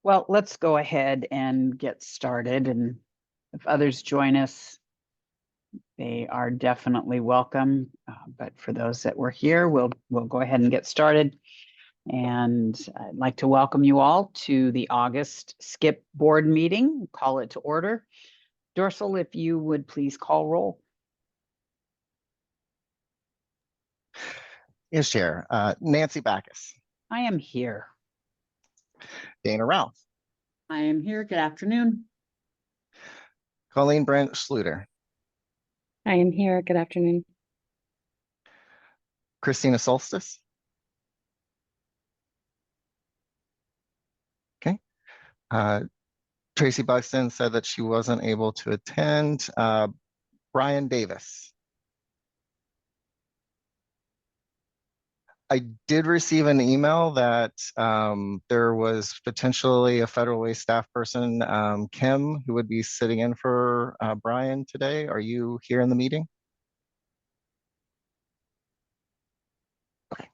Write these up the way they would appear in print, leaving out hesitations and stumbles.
Well, let's go ahead and get started, and if others join us, they are definitely welcome. But for those that were here, we'll go ahead and get started. And I'd like to welcome you all to the August SKIP board meeting. Call it to order. Dorsal, if you would please call roll. Yes, Chair. Nancy Backus. I am here. Dana Ralph. I am here. Good afternoon. Colleen Brent Schluter. I am here. Good afternoon. Christina Solstice. Okay. Tracy Buxton said that she wasn't able to attend. Brian Davis. I did receive an email that there was potentially a Federal Way staff person, Kim, who would be sitting in for Brian today. Are you here in the meeting? Okay.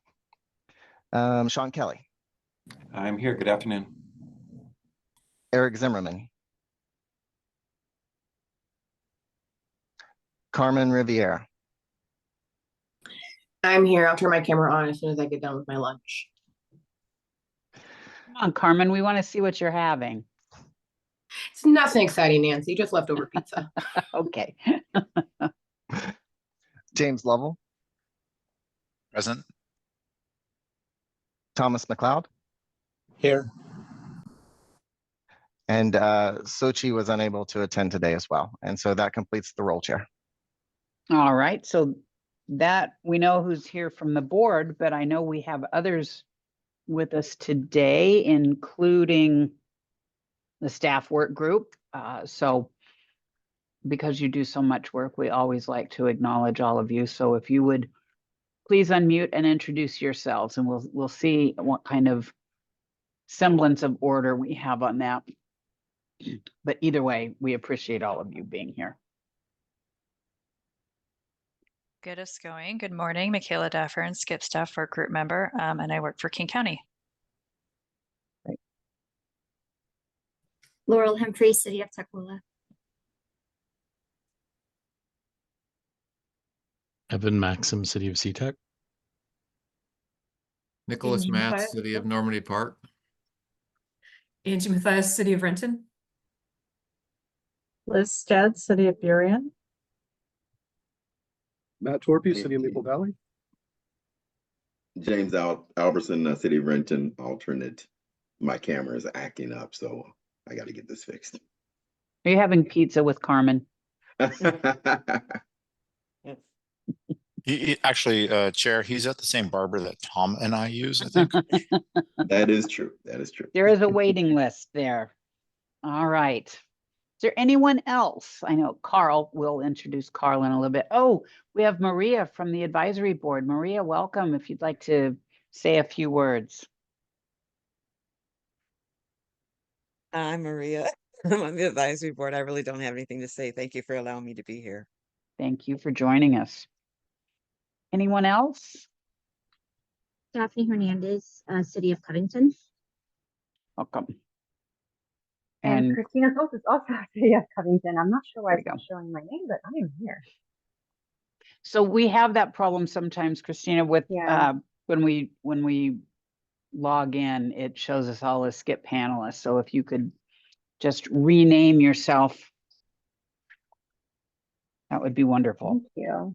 Sean Kelly. I'm here. Good afternoon. Eric Zimmerman. Carmen Riviera. I'm here. I'll turn my camera on as soon as I get done with my lunch. Come on, Carmen, we want to see what you're having. It's nothing exciting, Nancy, just leftover pizza. Okay. James Lovell. Present. Thomas McLeod. Here. And Sochi was unable to attend today as well. And so that completes the roll, Chair. All right, so that we know who's here from the board, but I know we have others with us today, including the staff work group. So because you do so much work, we always like to acknowledge all of you. So if you would please unmute and introduce yourselves, and we'll see what kind of semblance of order we have on that. But either way, we appreciate all of you being here. Get us going. Good morning, Michaela Duffer, SKIP staff work group member, and I work for King County. Great. Laurel Humphrey, City of Tukwila. Evan Maxim, City of SeaTac. Nicholas Angie Matz, Mathias. City of Normandy Park. Angie Mathias, City of Renton. Liz Stead, City of Burien. Matt Torpy, City of Maple Valley. James Albertson, City of Renton, alternate. My camera is acting up, so I got to get this fixed. Are you having pizza with Carmen? He actually, Chair, he's at the same barber that Tom and I use, I think. That is true. That is true. There is a waiting list there. All right. Is there anyone else? I know Carl will introduce Carl in a little bit. Oh, we have Maria from the advisory board. Maria, welcome if you'd like to say a few words. I'm Maria. I'm on the advisory board. I really don't have anything to say. Thank you for allowing me to be here. Thank you for joining us. Anyone else? Daphne Hernandez, City of Covington. Welcome. And Christina Soltis, also City of Covington. I'm not sure why it's not showing my name, but I am here. So we have that problem sometimes, Christina, with when we log in, it shows us all as SKIP panelists. So if you could just rename yourself, that would be wonderful. Thank you.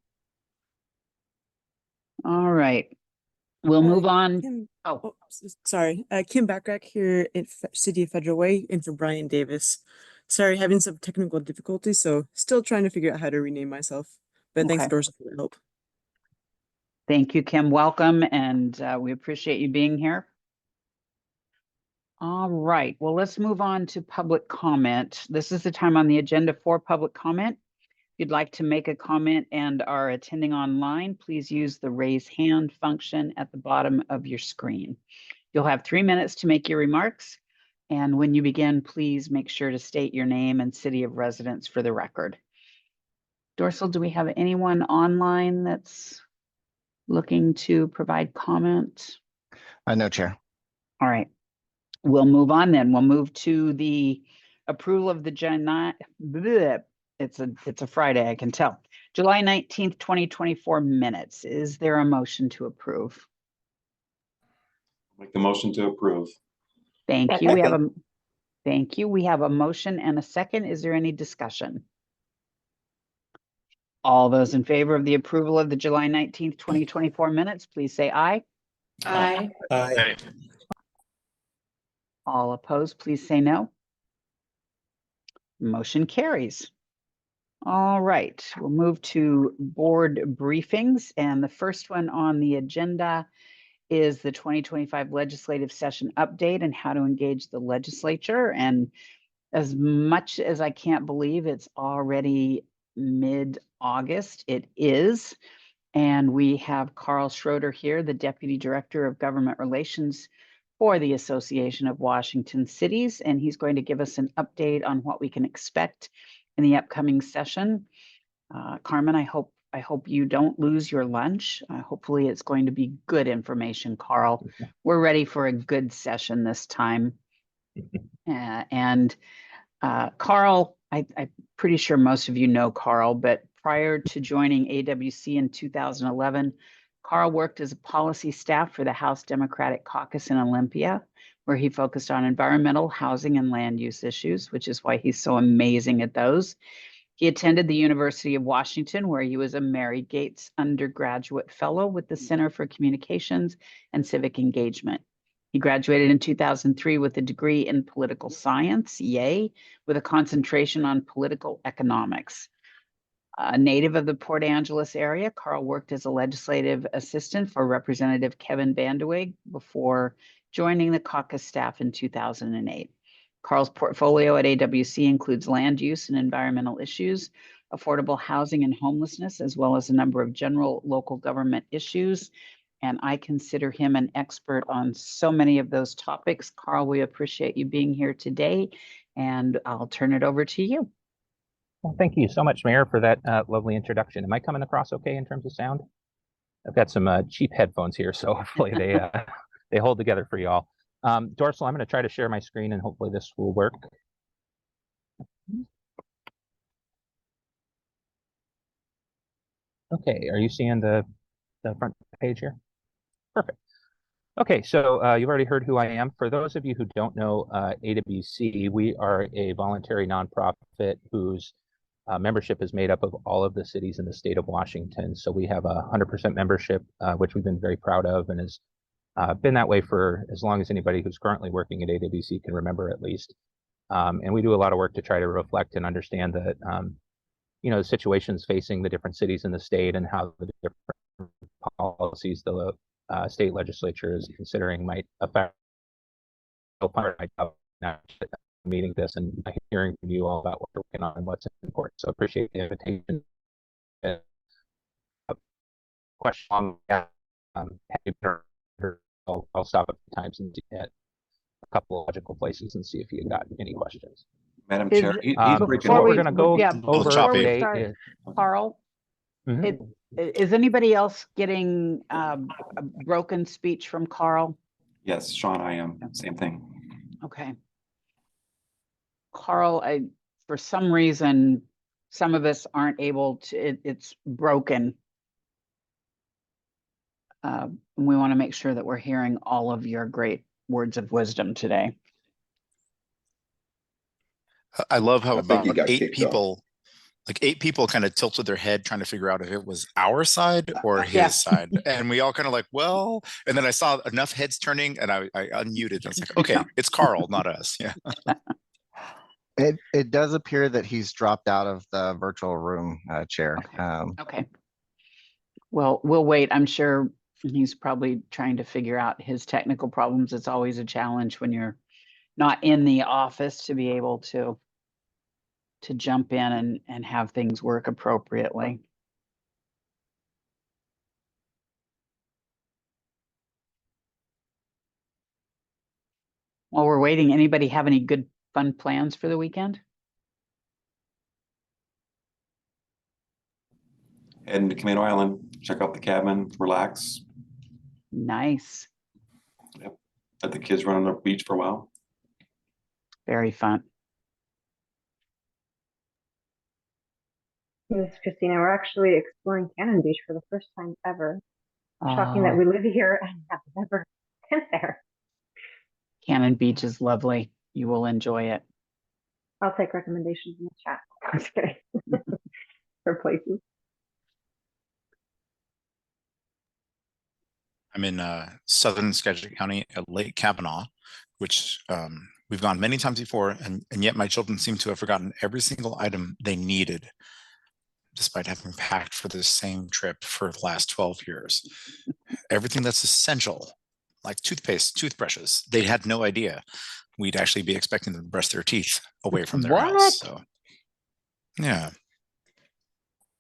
All right. We'll move on. Kim, oh, sorry. Kim Backrack here in City of Federal Way, in for Brian Davis. Sorry, having some technical difficulties, so still trying to figure out how to rename myself. But thanks, Dorsey, for the help. Thank you, Kim. Welcome, and we appreciate you being here. All right. Well, let's move on to public comment. This is the time on the agenda for public comment. If you'd like to make a comment and are attending online, please use the raise hand function at the bottom of your screen. You'll have 3 minutes to make your remarks. And when you begin, please make sure to state your name and city of residence for the record. Dorsal, do we have anyone online that's looking to provide comment? No, Chair. All right. We'll move on then. We'll move to the approval of the it's a Friday, I can tell. July 19th, 2024 minutes. Is there a motion to approve? Make the motion to approve. Thank you. Thank you. We have a motion and a second. Is there any discussion? All those in favor of the approval of the July 19th, 2024 minutes, please say aye. Aye. Aye. All opposed, please say no. Motion carries. All right, we'll move to board briefings. And the first one on the agenda is the 2025 legislative session update and how to engage the legislature. And as much as I can't believe it's already mid-August, it is. And we have Carl Schroeder here, the Deputy Director of Government Relations for the Association of Washington Cities. And he's going to give us an update on what we can expect in the upcoming session. Carmen, I hope you don't lose your lunch. Hopefully it's going to be good information, Carl. We're ready for a good session this time. Carl, I'm pretty sure most of you know Carl, but prior to joining AWC in 2011, Carl worked as a policy staff for the House Democratic Caucus in Olympia, where he focused on environmental, housing, and land use issues, which is why he's so amazing at those. He attended the University of Washington, where he was a Mary Gates undergraduate fellow with the Center for Communications and Civic Engagement. He graduated in 2003 with a degree in political science, yay, with a concentration on political economics. A native of the Port Angeles area, Carl worked as a legislative assistant for Representative Kevin Vandeweghe before joining the caucus staff in 2008. Carl's portfolio at AWC includes land use and environmental issues, affordable housing and homelessness, as well as a number of general local government issues. And I consider him an expert on so many of those topics. Carl, we appreciate you being here today, and I'll turn it over to you. Well, thank you so much, Mayor, for that lovely introduction. Am I coming across okay in terms of sound? I've got some cheap headphones here, so hopefully they hold together for you all. Dorsal, I'm going to try to share my screen, and hopefully this will work. Okay, are you seeing the front page here? Perfect. Okay, so you've already heard who I am. For those of you who don't know AWC, we are a voluntary nonprofit whose membership is made up of all of the cities in the state of Washington. So we have a 100% membership, which we've been very proud of, and has been that way for as long as anybody who's currently working at AWC can remember, at least. And we do a lot of work to try to reflect and understand that, the situations facing the different cities in the state and how the different policies the state legislature is considering might affect meeting this and hearing from you all about what we're working on and what's important. So appreciate the invitation. Question on I'll stop a few times and at a couple of logical places and see if you got any questions. Madam Chair, he's breaking what up. we're going to go over Before we today start, is, Carl, is anybody else getting a broken speech from Carl? Yes, Sean, I am. Same thing. Okay. Carl, for some reason, some of us aren't able to, it's broken. We want to make sure that we're hearing all of your great words of wisdom today. I love how I think he about got kicked off. eight people kind of tilted their head trying to figure out if it was our side or his side. And we all kind of like, well, and then I saw enough heads turning and I unmuted. I was like, okay, it's Carl, not us. Yeah. It does appear that he's dropped out of the virtual room, Chair. Okay. Well, we'll wait. I'm sure he's probably trying to figure out his technical problems. It's always a challenge when you're not in the office to be able to jump in and have things work appropriately. While we're waiting, anybody have any good fun plans for the weekend? Heading to Camino Island, check out the cabin, relax. Nice. Yep. Let the kids run on the beach for a while. Very fun. This is Christina. We're actually exploring Cannon Beach for the first time ever. Shocking that Oh, we live here and have never been there. Cannon Beach is lovely. You will enjoy it. I'll take recommendations in the chat. I'm just kidding. For places. I'm in southern Skagit County at Lake Kavanaugh, which we've gone many times before, and yet my children seem to have forgotten every single item they needed, despite having packed for the same trip for the last 12 years. Everything that's essential, like toothpaste, toothbrushes, they had no idea we'd actually be expecting them to brush their teeth away from their house. So, yeah.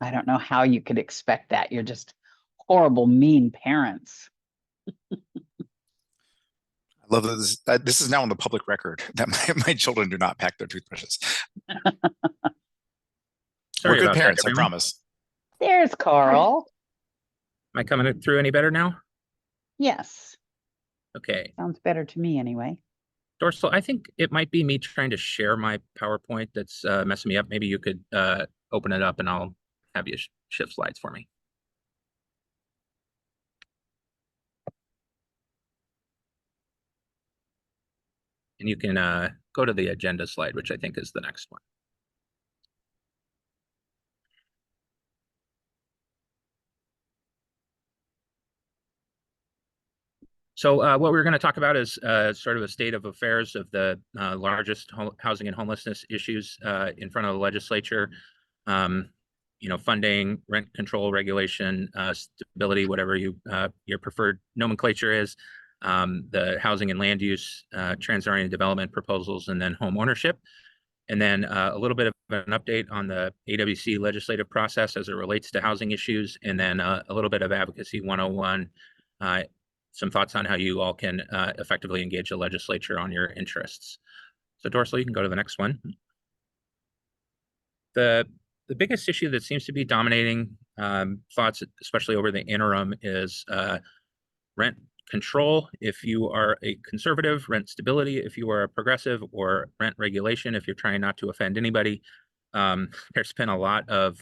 I don't know how you could expect that. You're just horrible, mean parents. I love that this is now on the public record that my children do not pack their toothbrushes. Sorry We're good about that, parents, I everyone. promise. There's Carl. Am I coming through any better now? Yes. Okay. Sounds better to me anyway. Dorsal, I think it might be me trying to share my PowerPoint that's messing me up. Maybe you could open it up and I'll have you shift slides for me. And you can go to the agenda slide, which I think is the next one. So what we're going to talk about is sort of a state of affairs of the largest housing and homelessness issues in front of the legislature. Funding, rent control, regulation, stability, whatever your preferred nomenclature is, the housing and land use, transit-oriented development proposals, and then home ownership. And then a little bit of an update on the AWC legislative process as it relates to housing issues, and then a little bit of Advocacy 101, some thoughts on how you all can effectively engage the legislature on your interests. So Dorsal, you can go to the next one. The biggest issue that seems to be dominating thoughts, especially over the interim, is rent control if you are a conservative, rent stability if you are a progressive, or rent regulation if you're trying not to offend anybody. There's been a lot of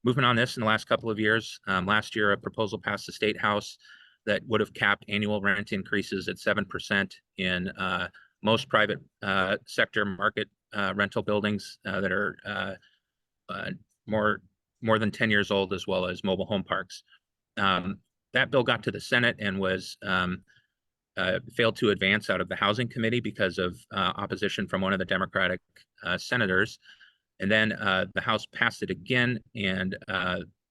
movement on this in the last couple of years. Last year, a proposal passed the State House that would have capped annual rent increases at 7% in most private sector market rental buildings that are more than 10 years old, as well as mobile home parks. That bill got to the Senate and was failed to advance out of the Housing Committee because of opposition from one of the Democratic senators. And then the House passed it again, and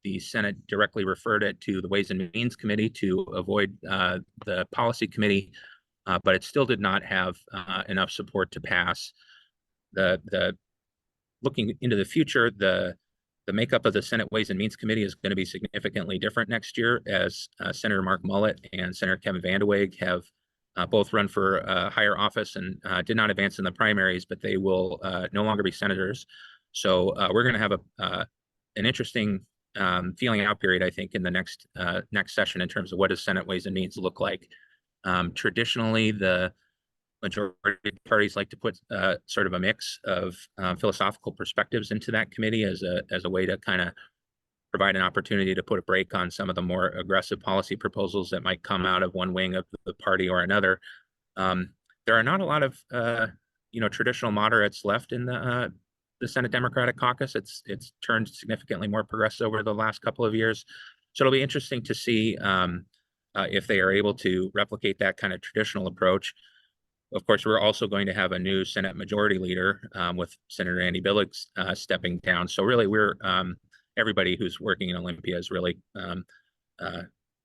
the Senate directly referred it to the Ways and Means Committee to avoid the Policy Committee, but it still did not have enough support to pass. Looking into the future, the makeup of the Senate Ways and Means Committee is going to be significantly different next year, as Senator Mark Mullet and Senator Kevin Van de Weeg have both run for higher office and did not advance in the primaries, but they will no longer be senators. So we're going to have an interesting feeling out period, I think, in the next session in terms of what does Senate Ways and Means look like. Traditionally, the majority parties like to put sort of a mix of philosophical perspectives into that committee as a way to kind of provide an opportunity to put a brake on some of the more aggressive policy proposals that might come out of one wing of the party or another. There are not a lot of traditional moderates left in the Senate Democratic Caucus. It's turned significantly more progressive over the last couple of years. So it'll be interesting to see if they are able to replicate that kind of traditional approach. Of course, we're also going to have a new Senate Majority Leader with Senator Andy Billig stepping down. So really, we're everybody who's working in Olympia is really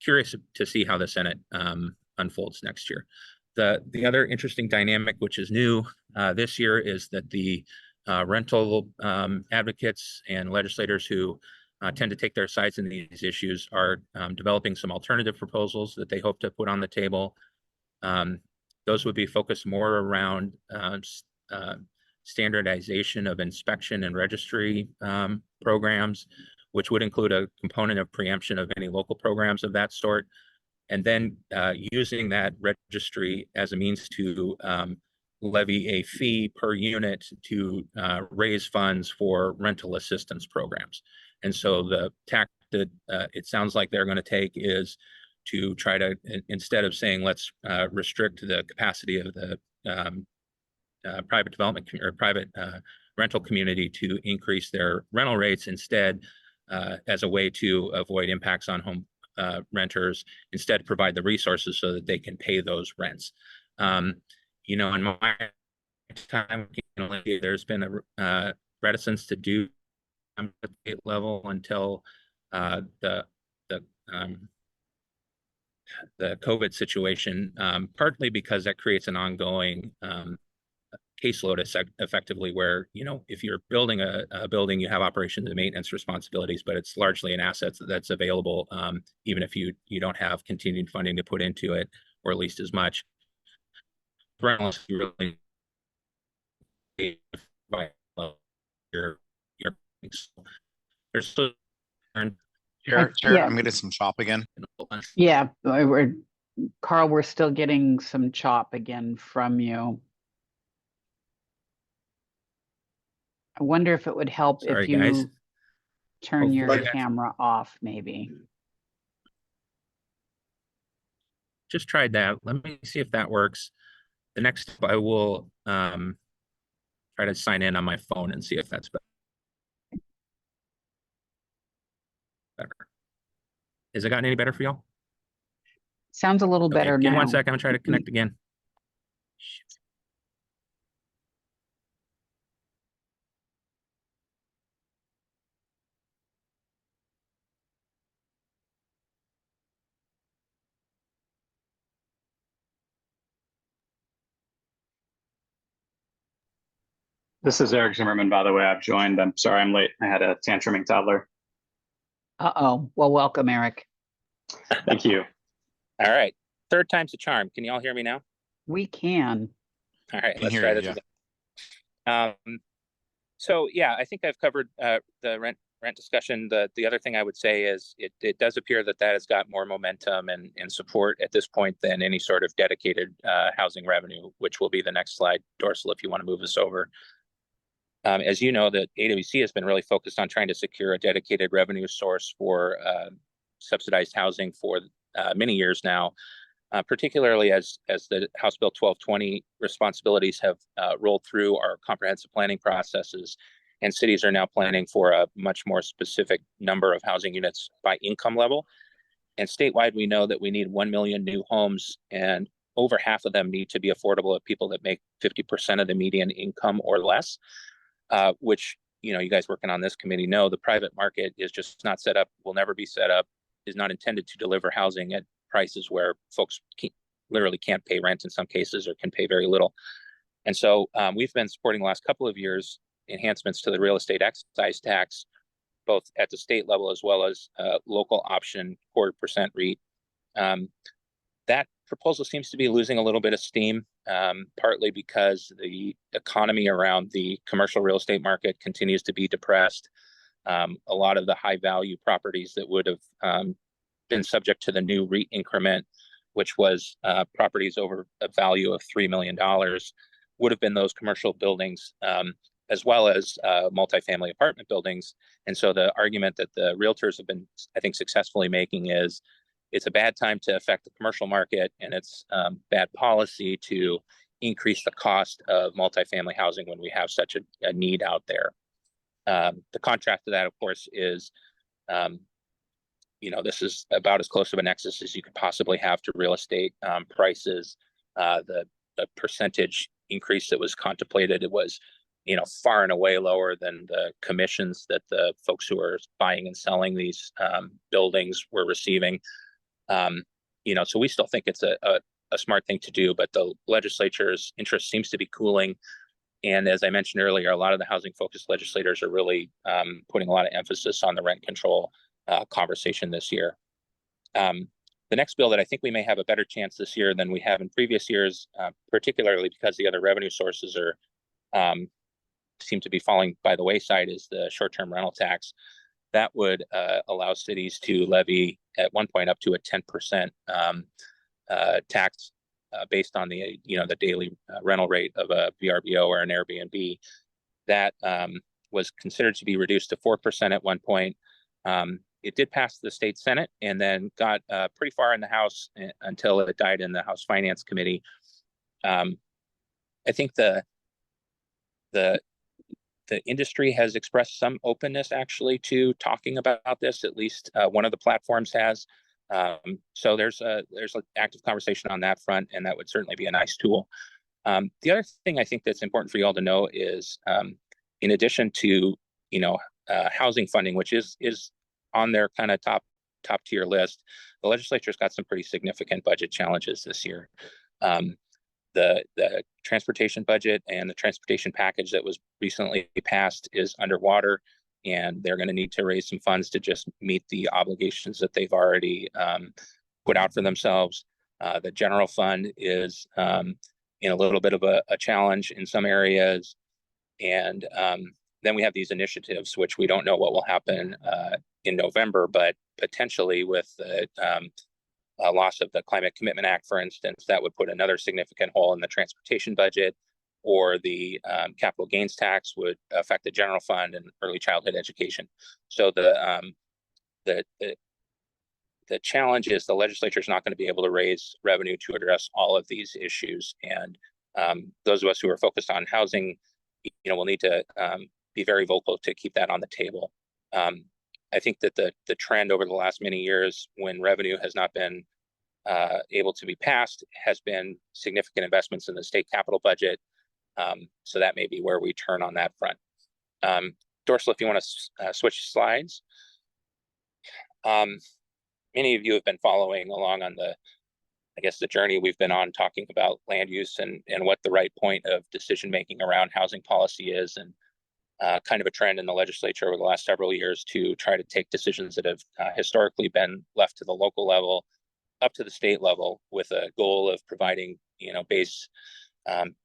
curious to see how the Senate unfolds next year. The other interesting dynamic, which is new this year, is that the rental advocates and legislators who tend to take their sides in these issues are developing some alternative proposals that they hope to put on the table. Those would be focused more around standardization of inspection and registry programs, which would include a component of preemption of any local programs of that sort, and then using that registry as a means to levy a fee per unit to raise funds for rental assistance programs. And so the tack that it sounds like they're going to take is to try to, instead of saying let's restrict the capacity of the private development or private rental community to increase their rental rates, instead as a way to avoid impacts on home renters, instead provide the resources so that they can pay those rents. You know, in my time, there's been a reticence to do at the state level until the COVID situation, partly because that creates an ongoing caseload effectively, where, you know, if you're building a building, you have operations and maintenance responsibilities, but it's largely an asset that's available, even if you don't have continued funding to put into it, or at least as much. Rentals, you really there's still Chair, yeah. I'm getting some chop again. Yeah, Carl, we're still getting some chop again from you. I wonder if it would help Sorry, if you guys. turn your Hopefully- camera off, maybe. Just tried that. Let me see if that works. The next step, I will try to sign in on my phone and see if that's better. Has it gotten any better for y'all? Sounds a little better Give now. 1 second. I'm gonna try to connect again. This is Eric Zimmerman, by the way. I've joined. I'm sorry I'm late. I had a tantruming toddler. Uh-oh. Well, welcome, Eric. Thank you. All right. Third time's a charm. Can you all hear me now? We can. All right, Can let's hear try you, this again. So yeah, I think I've covered the rent discussion. The other thing I would say is it does appear that has got more momentum and support at this point than any sort of dedicated housing revenue, which will be the next slide. Dorsal, if you want to move us over. As you know, that AWC has been really focused on trying to secure a dedicated revenue source for subsidized housing for many years now, particularly as the House Bill 1220 responsibilities have rolled through our comprehensive planning processes, and cities are now planning for a much more specific number of housing units by income level. And statewide, we know that we need 1 million new homes, and over half of them need to be affordable to people that make 50% of the median income or less. Which, you know, you guys working on this committee know the private market is just not set up, will never be set up, is not intended to deliver housing at prices where folks literally can't pay rent in some cases, or can pay very little. And so we've been supporting the last couple of years enhancements to the real estate excise tax, both at the state level as well as local option 0.25% REIT. That proposal seems to be losing a little bit of steam, partly because the economy around the commercial real estate market continues to be depressed. A lot of the high value properties that would have been subject to the new REIT increment, which was properties over a value of $3 million, would have been those commercial buildings, as well as multifamily apartment buildings. And so the argument that the realtors have been, I think, successfully making is it's a bad time to affect the commercial market, and it's bad policy to increase the cost of multifamily housing when we have such a need out there. The contrast to that, of course, is you know, this is about as close of a nexus as you could possibly have to real estate prices. The percentage increase that was contemplated, it was, you know, far and away lower than the commissions that the folks who are buying and selling these buildings were receiving. You know, so we still think it's a smart thing to do, but the legislature's interest seems to be cooling. And as I mentioned earlier, a lot of the housing focused legislators are really putting a lot of emphasis on the rent control conversation this year. The next bill that I think we may have a better chance this year than we have in previous years, particularly because the other revenue sources are seem to be falling by the wayside, is the short-term rental tax. That would allow cities to levy at one point up to a 10% tax based on the the daily rental rate of a VRBO or an Airbnb. That was considered to be reduced to 4% at one point. It did pass the state Senate and then got pretty far in the House until it died in the House Finance Committee. I think the industry has expressed some openness actually to talking about this. At least one of the platforms has. So there's an active conversation on that front, and that would certainly be a nice tool. The other thing I think that's important for you all to know is, in addition to housing funding, which is on their kind of top tier list, the legislature's got some pretty significant budget challenges this year. The transportation budget and the transportation package that was recently passed is underwater, and they're going to need to raise some funds to just meet the obligations that they've already put out for themselves. The general fund is in a little bit of a challenge in some areas. And then we have these initiatives, which we don't know what will happen in November, but potentially with the loss of the Climate Commitment Act, for instance, that would put another significant hole in the transportation budget, or the capital gains tax would affect the general fund and early childhood education. So the challenge is the legislature is not going to be able to raise revenue to address all of these issues. And those of us who are focused on housing, will need to be very vocal to keep that on the table. I think that the trend over the last many years, when revenue has not been able to be passed, has been significant investments in the state capital budget. So that may be where we turn on that front. Dorsal, if you want to switch slides. Many of you have been following along on the journey we've been on, talking about land use and what the right point of decision making around housing policy is, and kind of a trend in the legislature over the last several years to try to take decisions that have historically been left to the local level up to the state level, with a goal of providing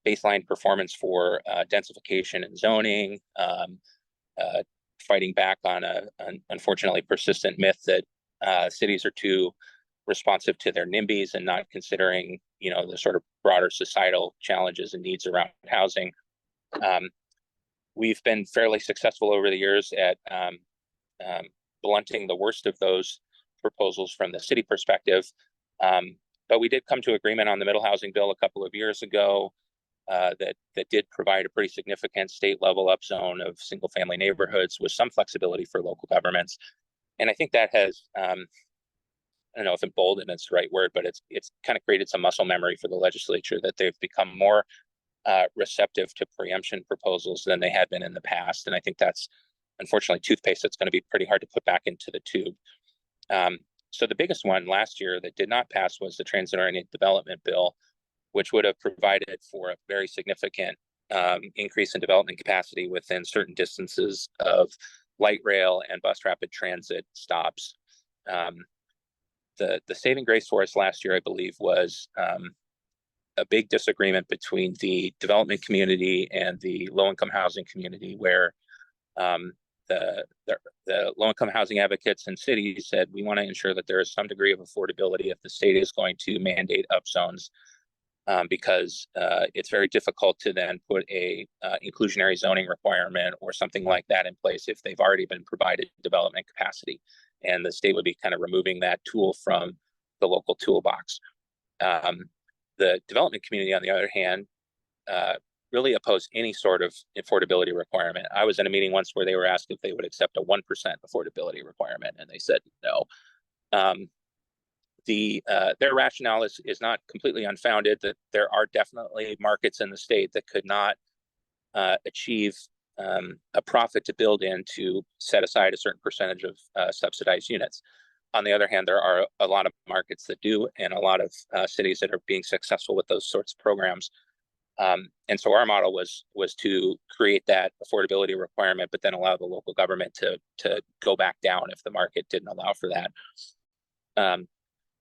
baseline performance for densification and zoning, fighting back on an unfortunately persistent myth that cities are too responsive to their NIMBYs and not considering the sort of broader societal challenges and needs around housing. We've been fairly successful over the years at blunting the worst of those proposals from the city perspective. But we did come to agreement on the middle housing bill a couple of years ago that did provide a pretty significant state level upzone of single family neighborhoods with some flexibility for local governments. And I think that has, I don't know if emboldened is the right word, but it's kind of created some muscle memory for the legislature, that they've become more receptive to preemption proposals than they had been in the past. And I think that's unfortunately toothpaste that's going to be pretty hard to put back into the tube. So the biggest one last year that did not pass was the transit-oriented development bill, which would have provided for a very significant increase in development capacity within certain distances of light rail and bus rapid transit stops. The saving grace for us last year, I believe, was a big disagreement between the development community and the low-income housing community, where the low-income housing advocates and cities said, we want to ensure that there is some degree of affordability if the state is going to mandate upzones, because it's very difficult to then put a inclusionary zoning requirement or something like that in place if they've already been provided development capacity, and the state would be kind of removing that tool from the local toolbox. The development community, on the other hand, really opposed any sort of affordability requirement. I was in a meeting once where they were asked if they would accept a 1% affordability requirement, and they said no. Their rationale is not completely unfounded, that there are definitely markets in the state that could not achieve a profit to build in to set aside a certain percentage of subsidized units. On the other hand, there are a lot of markets that do, and a lot of cities that are being successful with those sorts of programs. And so our model was to create that affordability requirement, but then allow the local government to go back down if the market didn't allow for that.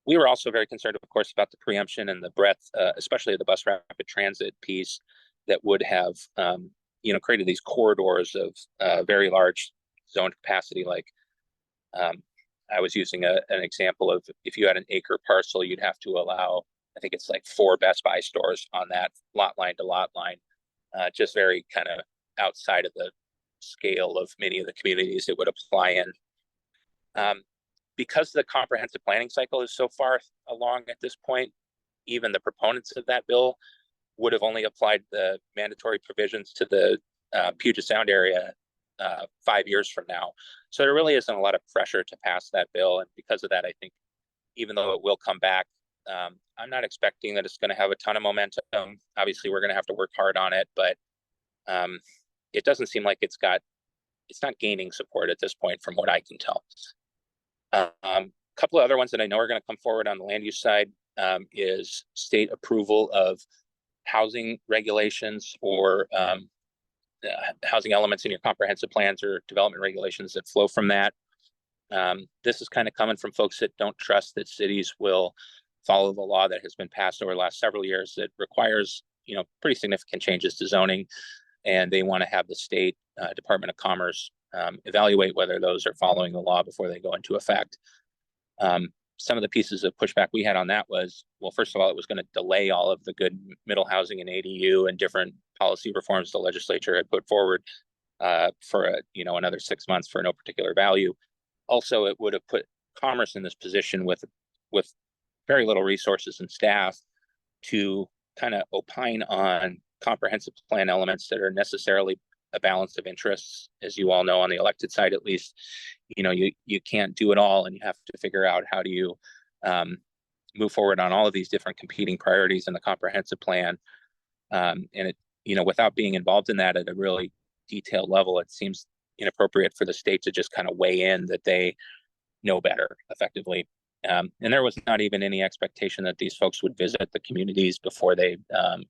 We were also very concerned, of course, about the preemption and the breadth, especially the bus rapid transit piece, that would have created these corridors of very large zone capacity. Like I was using an example of, if you had an acre parcel, you'd have to allow I think it's like 4 Best Buy stores on that lot line to lot line, just very kind of outside of the scale of many of the communities it would apply in. Because the comprehensive planning cycle is so far along at this point, even the proponents of that bill would have only applied the mandatory provisions to the Puget Sound area 5 years from now. So there really isn't a lot of pressure to pass that bill. And because of that, I think even though it will come back, I'm not expecting that it's going to have a ton of momentum. Obviously, we're going to have to work hard on it, but it doesn't seem like it's not gaining support at this point from what I can tell. A couple of other ones that I know are going to come forward on the land use side is state approval of housing regulations or housing elements in your comprehensive plans or development regulations that flow from that. This is kind of coming from folks that don't trust that cities will follow the law that has been passed over the last several years that requires, pretty significant changes to zoning, and they want to have the state Department of Commerce evaluate whether those are following the law before they go into effect. Some of the pieces of pushback we had on that was, well, first of all, it was going to delay all of the good middle housing and ADU and different policy reforms the legislature had put forward for another 6 months for no particular value. Also, it would have put Commerce in this position with very little resources and staff to kind of opine on comprehensive plan elements that are necessarily a balance of interests. As you all know, on the elected side, at least, you can't do it all, and you have to figure out how do you move forward on all of these different competing priorities in the comprehensive plan. And it, without being involved in that at a really detailed level, it seems inappropriate for the state to just kind of weigh in that they know better effectively. And there was not even any expectation that these folks would visit the communities before they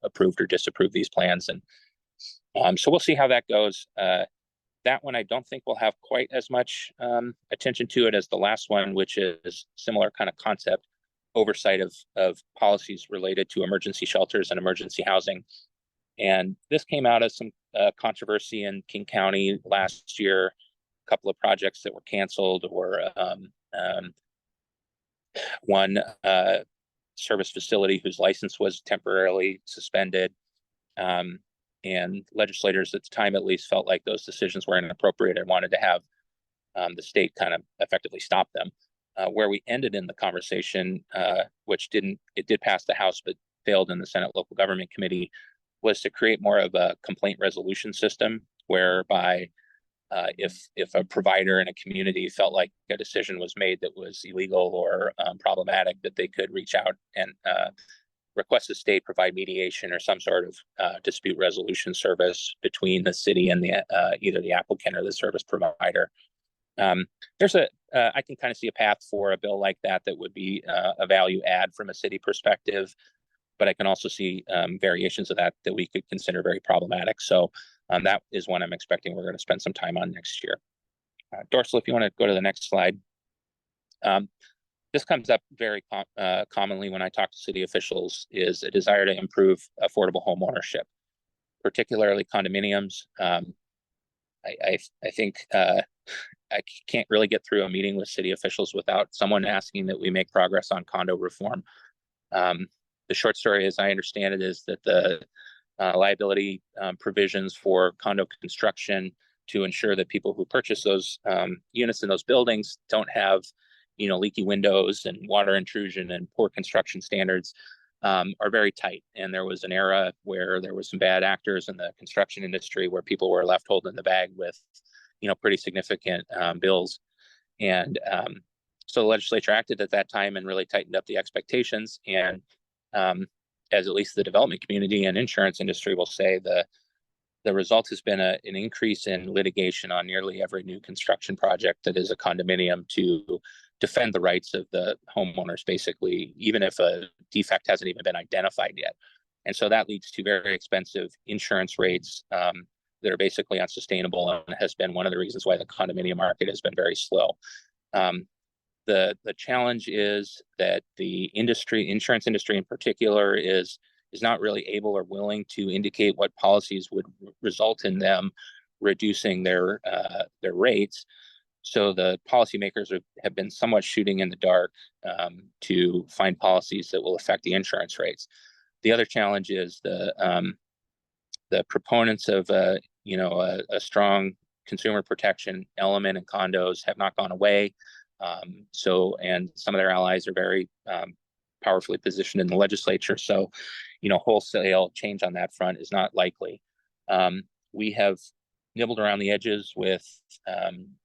approved or disapproved these plans. And so we'll see how that goes. That one, I don't think will have quite as much attention to it as the last one, which is similar kind of concept, oversight of policies related to emergency shelters and emergency housing. And this came out of some controversy in King County last year, a couple of projects that were canceled, or one service facility whose license was temporarily suspended. And legislators at the time, at least, felt like those decisions were inappropriate and wanted to have the state kind of effectively stop them. Where we ended in the conversation, which did pass the House, but failed in the Senate Local Government Committee, was to create more of a complaint resolution system, whereby if a provider in a community felt like a decision was made that was illegal or problematic, that they could reach out and request the state provide mediation or some sort of dispute resolution service between the city and the either the applicant or the service provider. There's I can kind of see a path for a bill like that would be a value add from a city perspective, but I can also see variations of that we could consider very problematic. So that is one I'm expecting we're going to spend some time on next year. Dorsal, if you want to go to the next slide. This comes up very commonly when I talk to city officials, is a desire to improve affordable home ownership, particularly condominiums. I think I can't really get through a meeting with city officials without someone asking that we make progress on condo reform. The short story, as I understand it, is that the liability provisions for condo construction to ensure that people who purchase those units in those buildings don't have leaky windows and water intrusion and poor construction standards are very tight. And there was an era where there were some bad actors in the construction industry where people were left holding the bag with, pretty significant bills. And so the legislature acted at that time and really tightened up the expectations. And as at least the development community and insurance industry will say, the result has been an increase in litigation on nearly every new construction project that is a condominium to defend the rights of the homeowners, basically, even if a defect hasn't even been identified yet. And so that leads to very expensive insurance rates that are basically unsustainable, and has been one of the reasons why the condominium market has been very slow. The challenge is that the insurance industry in particular, is not really able or willing to indicate what policies would result in them reducing their rates. So the policymakers have been somewhat shooting in the dark to find policies that will affect the insurance rates. The other challenge is the proponents of a strong consumer protection element in condos have not gone away. And some of their allies are very powerfully positioned in the legislature. So, wholesale change on that front is not likely. We have nibbled around the edges with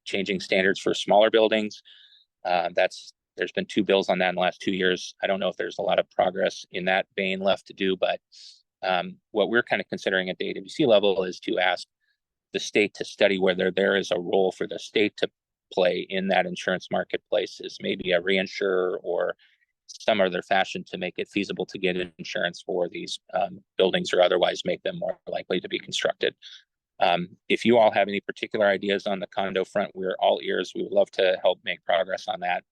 changing standards for smaller buildings. There's been 2 bills on that in the last 2 years. I don't know if there's a lot of progress in that vein left to do, but what we're kind of considering at the AWC level is to ask the state to study whether there is a role for the state to play in that insurance marketplace, as maybe a reinsurer or some other fashion to make it feasible to get insurance for these buildings or otherwise make them more likely to be constructed. If you all have any particular ideas on the condo front, we're all ears. We would love to help make progress on that.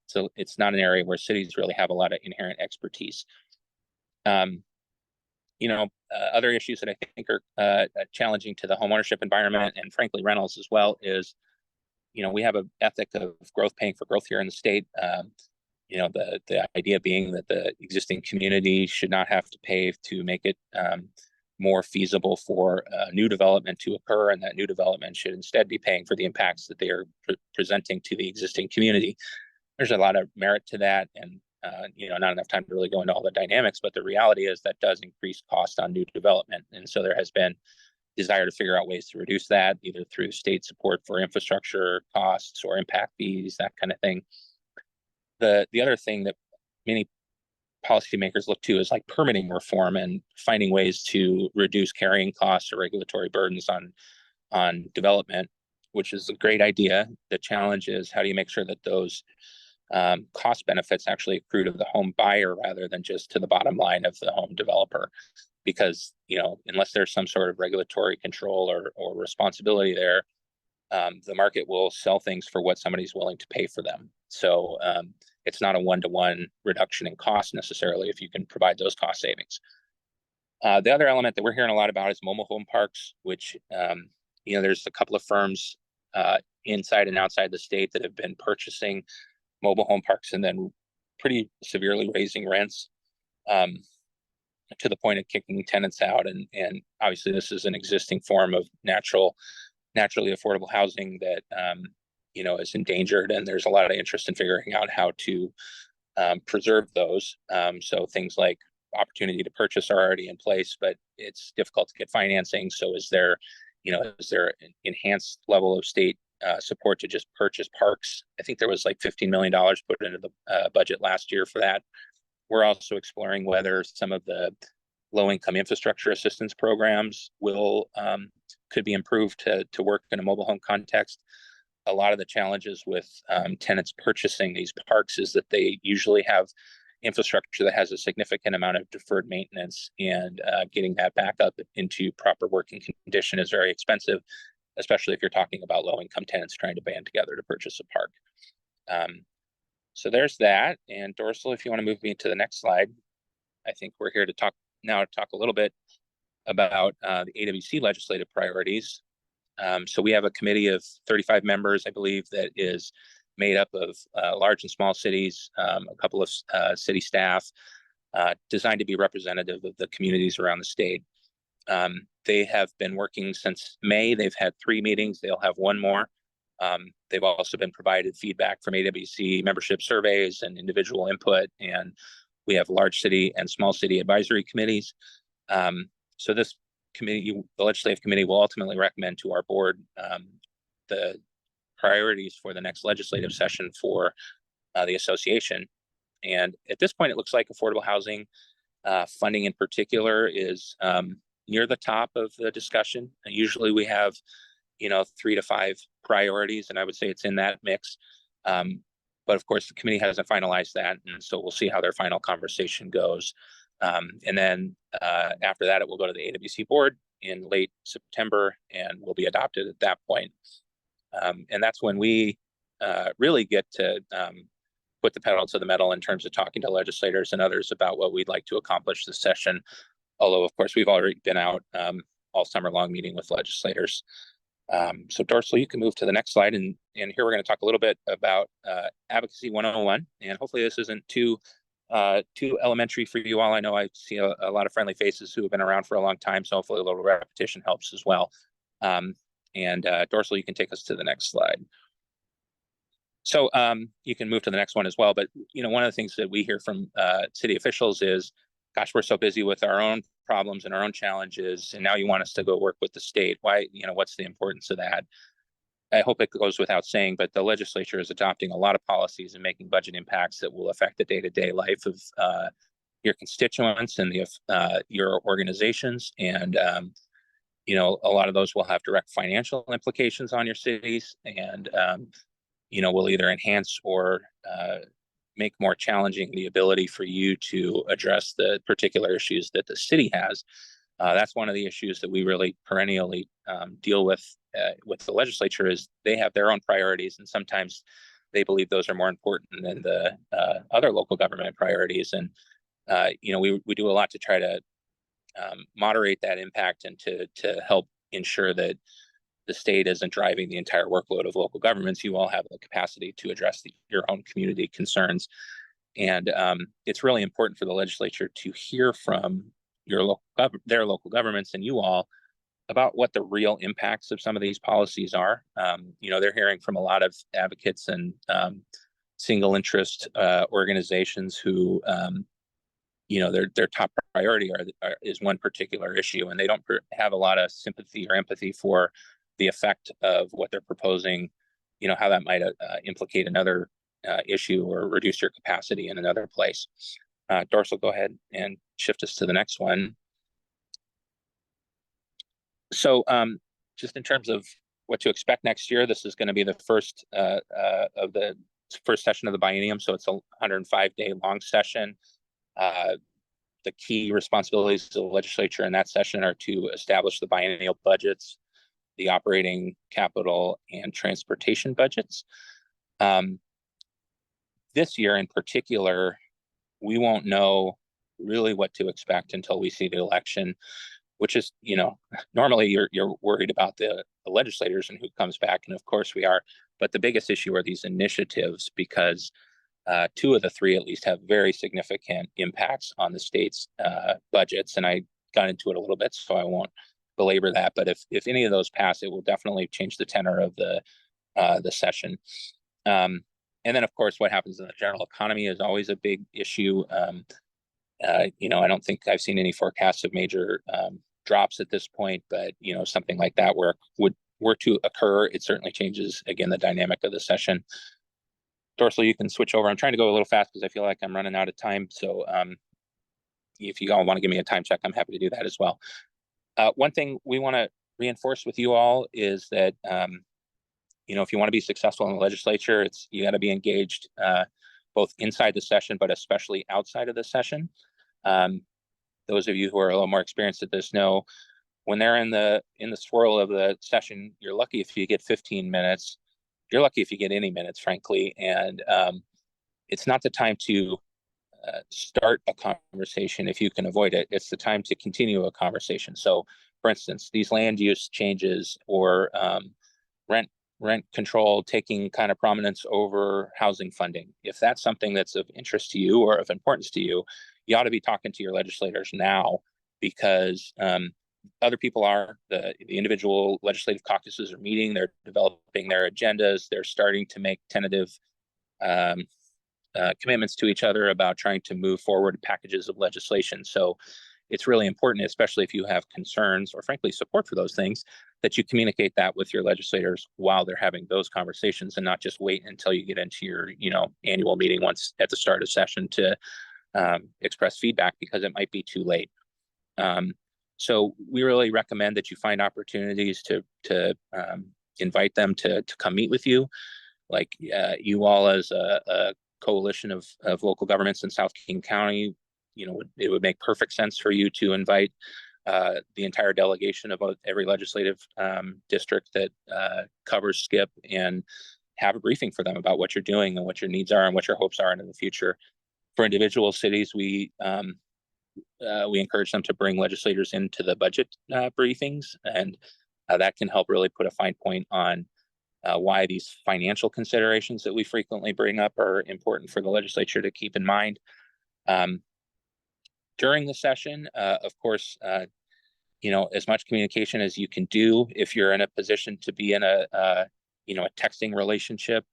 So it's not an area where cities really have a lot of inherent expertise. Other issues that I think are challenging to the homeownership environment and frankly rentals as well is, we have an ethic of growth paying for growth here in the state. The idea being that the existing community should not have to pay to make it more feasible for new development to occur, and that new development should instead be paying for the impacts that they are presenting to the existing community. There's a lot of merit to that, and not enough time to really go into all the dynamics, but the reality is that does increase cost on new development. And so there has been desire to figure out ways to reduce that, either through state support for infrastructure costs or impact fees, that kind of thing. The other thing that many policymakers look to is like permitting reform and finding ways to reduce carrying costs or regulatory burdens on development, which is a great idea. The challenge is, how do you make sure that those cost benefits actually accrue to the home buyer rather than just to the bottom line of the home developer? Because, unless there's some sort of regulatory control or responsibility there, the market will sell things for what somebody's willing to pay for them. So it's not a one-to-one reduction in cost necessarily if you can provide those cost savings. The other element that we're hearing a lot about is mobile home parks, which, there's a couple of firms inside and outside the state that have been purchasing mobile home parks and then pretty severely raising rents to the point of kicking tenants out. And obviously this is an existing form of naturally affordable housing that, is endangered. And there's a lot of interest in figuring out how to preserve those. So things like opportunity to purchase are already in place, but it's difficult to get financing. So is there an enhanced level of state support to just purchase parks? I think there was like $15 million put into the budget last year for that. We're also exploring whether some of the low-income infrastructure assistance programs could be improved to work in a mobile home context. A lot of the challenges with tenants purchasing these parks is that they usually have infrastructure that has a significant amount of deferred maintenance, and getting that back up into proper working condition is very expensive, especially if you're talking about low-income tenants trying to band together to purchase a park. So there's that. And Dorsal, if you want to move me to the next slide, I think we're here to talk a little bit about the AWC legislative priorities. So we have a committee of 35 members, I believe, that is made up of large and small cities, a couple of city staff, designed to be representative of the communities around the state. They have been working since May. They've had 3 meetings. They'll have 1 more. They've also been provided feedback from AWC membership surveys and individual input. And we have large city and small city advisory committees. So this committee, the legislative committee, will ultimately recommend to our board the priorities for the next legislative session for the association. And at this point, it looks like affordable housing funding in particular is near the top of the discussion. And usually we have 3 to 5 priorities, and I would say it's in that mix. But of course, the committee hasn't finalized that, and so we'll see how their final conversation goes. And then after that, it will go to the AWC board in late September and will be adopted at that point. And that's when we really get to put the pedal to the metal in terms of talking to legislators and others about what we'd like to accomplish this session. Although, of course, we've already been out all summer long meeting with legislators. So Dorsal, you can move to the next slide, and here we're going to talk a little bit about Advocacy 101, and hopefully this isn't too elementary for you all. I know I see a lot of friendly faces who have been around for a long time, so hopefully a little repetition helps as well. Dorsal, you can take us to the next slide. So you can move to the next one as well. But one of the things that we hear from city officials is, gosh, we're so busy with our own problems and our own challenges, and now you want us to go work with the state. Why, what's the importance of that? I hope it goes without saying, but the legislature is adopting a lot of policies and making budget impacts that will affect the day-to-day life of your constituents and your organizations. And a lot of those will have direct financial implications on your cities, and will either enhance or make more challenging the ability for you to address the particular issues that the city has. That's one of the issues that we really perennially deal with the legislature, is they have their own priorities, and sometimes they believe those are more important than the other local government priorities. And we do a lot to try to moderate that impact and to help ensure that the state isn't driving the entire workload of local governments. You all have the capacity to address your own community concerns. And it's really important for the legislature to hear from their local governments and you all about what the real impacts of some of these policies are. They're hearing from a lot of advocates and single interest organizations who their top priority is one particular issue, and they don't have a lot of sympathy or empathy for the effect of what they're proposing, how that might implicate another issue or reduce your capacity in another place. Dorsal, go ahead and shift us to the next one. So just in terms of what to expect next year, this is going to be the first of the first session of the biennium. So it's a 105-day long session. The key responsibilities of the legislature in that session are to establish the biennial budgets, the operating, capital, and transportation budgets. This year in particular, we won't know really what to expect until we see the election, which is, normally you're worried about the legislators and who comes back, and of course we are. But the biggest issue are these initiatives, because two of the three at least have very significant impacts on the state's budgets, and I got into it a little bit, so I won't belabor that. But if any of those pass, it will definitely change the tenor of the session. And then, of course, what happens in the general economy is always a big issue. I don't think I've seen any forecasts of major drops at this point, but something like that were to occur, it certainly changes again the dynamic of the session. Dorsal, you can switch over. I'm trying to go a little fast because I feel like I'm running out of time. So if you all want to give me a time check, I'm happy to do that as well. One thing we want to reinforce with you all is that if you want to be successful in the legislature, you got to be engaged both inside the session, but especially outside of the session. Those of you who are a little more experienced at this know, when they're in the swirl of the session, you're lucky if you get 15 minutes. You're lucky if you get any minutes, frankly. And it's not the time to start a conversation if you can avoid it. It's the time to continue a conversation. So, for instance, these land use changes or rent control taking kind of prominence over housing funding. If that's something that's of interest to you or of importance to you, you ought to be talking to your legislators now, because other people are. The individual legislative caucuses are meeting, they're developing their agendas, they're starting to make tentative commitments to each other about trying to move forward packages of legislation. So it's really important, especially if you have concerns or frankly support for those things, that you communicate that with your legislators while they're having those conversations, and not just wait until you get into your annual meeting once at the start of session to express feedback, because it might be too late. So we really recommend that you find opportunities to invite them to come meet with you. Like you all as a coalition of local governments in South King County, it would make perfect sense for you to invite the entire delegation of every legislative district that covers SKIP, and have a briefing for them about what you're doing and what your needs are and what your hopes are into the future. For individual cities, we encourage them to bring legislators into the budget briefings, and that can help really put a fine point on why these financial considerations that we frequently bring up are important for the legislature to keep in mind. During the session, of course, as much communication as you can do. If you're in a position to be in a texting relationship,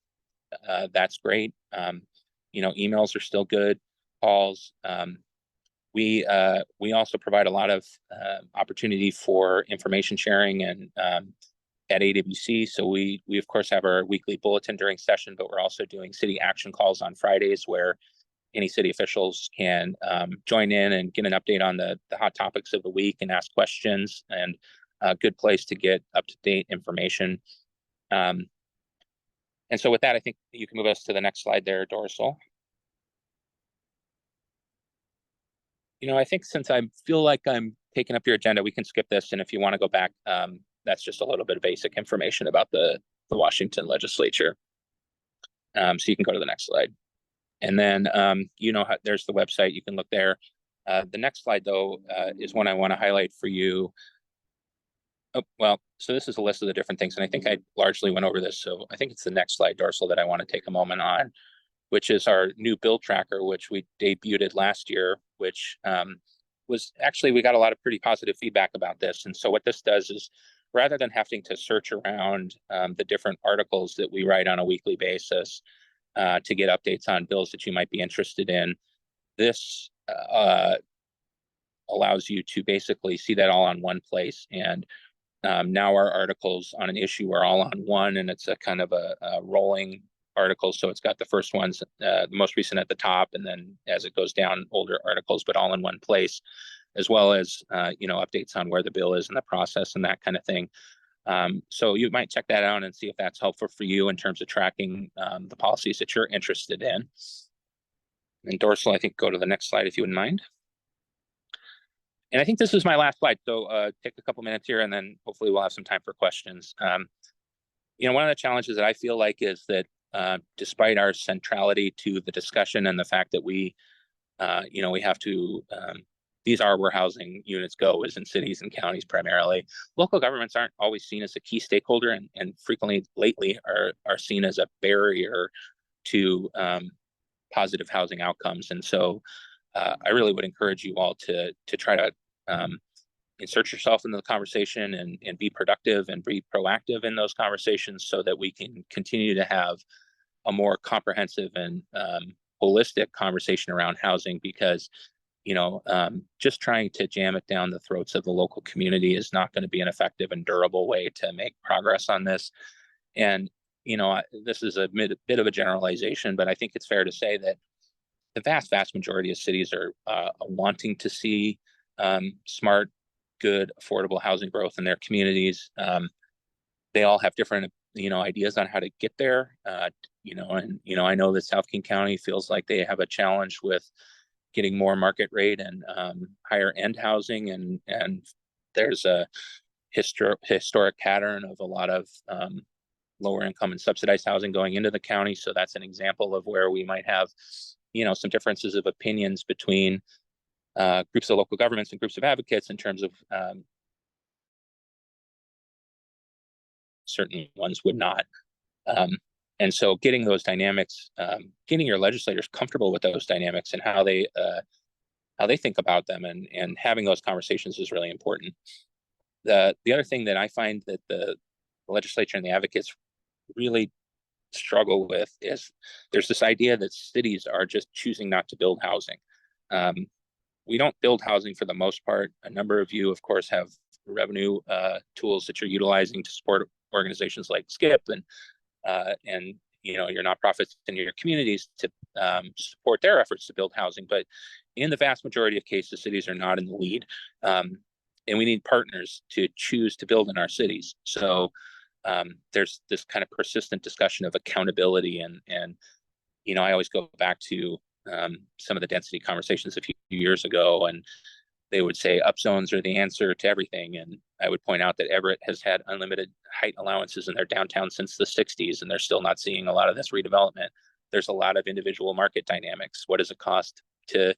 that's great. Emails are still good. Calls. We also provide a lot of opportunity for information sharing and at AWC. So we of course have our weekly bulletin during session, but we're also doing city action calls on Fridays where any city officials can join in and get an update on the hot topics of the week and ask questions, and a good place to get up-to-date information. And so with that, I think you can move us to the next slide there, Dorsal. I think since I feel like I'm taking up your agenda, we can skip this. And if you want to go back, that's just a little bit of basic information about the Washington legislature. So you can go to the next slide. And then, there's the website. You can look there. The next slide, though, is one I want to highlight for you. Oh, well, so this is a list of the different things. And I think I largely went over this. So I think it's the next slide, Dorsal, that I want to take a moment on, which is our new bill tracker, which we debuted last year, which was actually, we got a lot of pretty positive feedback about this. And so what this does is, rather than having to search around the different articles that we write on a weekly basis to get updates on bills that you might be interested in, this allows you to basically see that all on one place. And now our articles on an issue are all on one, and it's a kind of a rolling article. So it's got the first ones, the most recent at the top, and then as it goes down, older articles, but all in one place, as well as updates on where the bill is in the process and that kind of thing. So you might check that out and see if that's helpful for you in terms of tracking the policies that you're interested in. And Dorsal, I think go to the next slide if you wouldn't mind. And I think this is my last slide. So take a couple minutes here and then hopefully we'll have some time for questions. One of the challenges that I feel like is that despite our centrality to the discussion and the fact that we have to, these are where housing units go, is in cities and counties primarily. Local governments aren't always seen as a key stakeholder, and frequently lately are seen as a barrier to positive housing outcomes. And so I really would encourage you all to try to insert yourself into the conversation and be productive and be proactive in those conversations so that we can continue to have a more comprehensive and holistic conversation around housing, because just trying to jam it down the throats of the local community is not going to be an effective and durable way to make progress on this. And this is a bit of a generalization, but I think it's fair to say that the vast majority of cities are wanting to see smart, good, affordable housing growth in their communities. They all have different, ideas on how to get there. I know that South King County feels like they have a challenge with getting more market rate and higher end housing, and there's a historic pattern of a lot of lower income and subsidized housing going into the county. So that's an example of where we might have, some differences of opinions between groups of local governments and groups of advocates in terms of certain ones would not. And so getting those dynamics, getting your legislators comfortable with those dynamics and how they think about them and having those conversations is really important. The other thing that I find that the legislature and the advocates really struggle with is there's this idea that cities are just choosing not to build housing. We don't build housing for the most part. A number of you, of course, have revenue tools that you're utilizing to support organizations like SKIP and your nonprofits in your communities to support their efforts to build housing. But in the vast majority of cases, cities are not in the lead, and we need partners to choose to build in our cities. So there's this kind of persistent discussion of accountability, and I always go back to some of the density conversations a few years ago, and they would say upzones are the answer to everything. And I would point out that Everett has had unlimited height allowances in their downtown since the 60s, and they're still not seeing a lot of this redevelopment. There's a lot of individual market dynamics. What does it cost to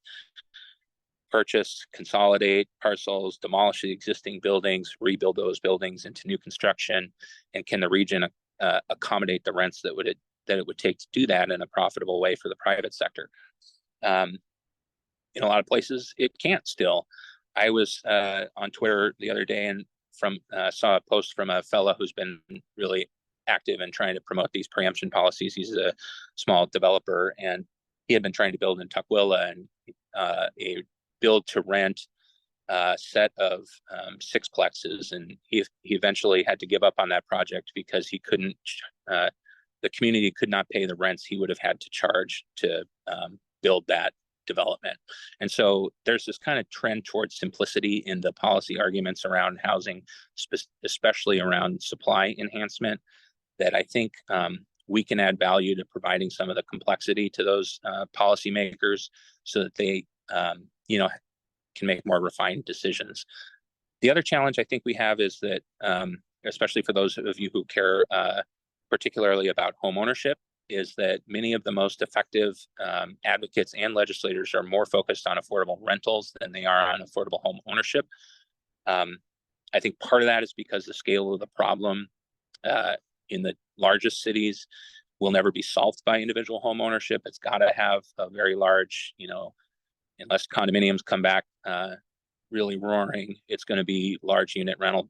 purchase, consolidate parcels, demolish the existing buildings, rebuild those buildings into new construction, and can the region accommodate the rents that it would take to do that in a profitable way for the private sector? In a lot of places, it can't still. I was on Twitter the other day and saw a post from a fellow who's been really active in trying to promote these preemption policies. He's a small developer, and he had been trying to build in Tukwila, and a build to rent set of sixplexes, and he eventually had to give up on that project because he couldn't. The community could not pay the rents he would have had to charge to build that development. And so there's this kind of trend towards simplicity in the policy arguments around housing, especially around supply enhancement, that I think we can add value to providing some of the complexity to those policymakers so that they, can make more refined decisions. The other challenge I think we have is that, especially for those of you who care particularly about home ownership, is that many of the most effective advocates and legislators are more focused on affordable rentals than they are on affordable home ownership. I think part of that is because the scale of the problem in the largest cities will never be solved by individual home ownership. It's got to have a very large, unless condominiums come back really roaring, it's going to be large unit rental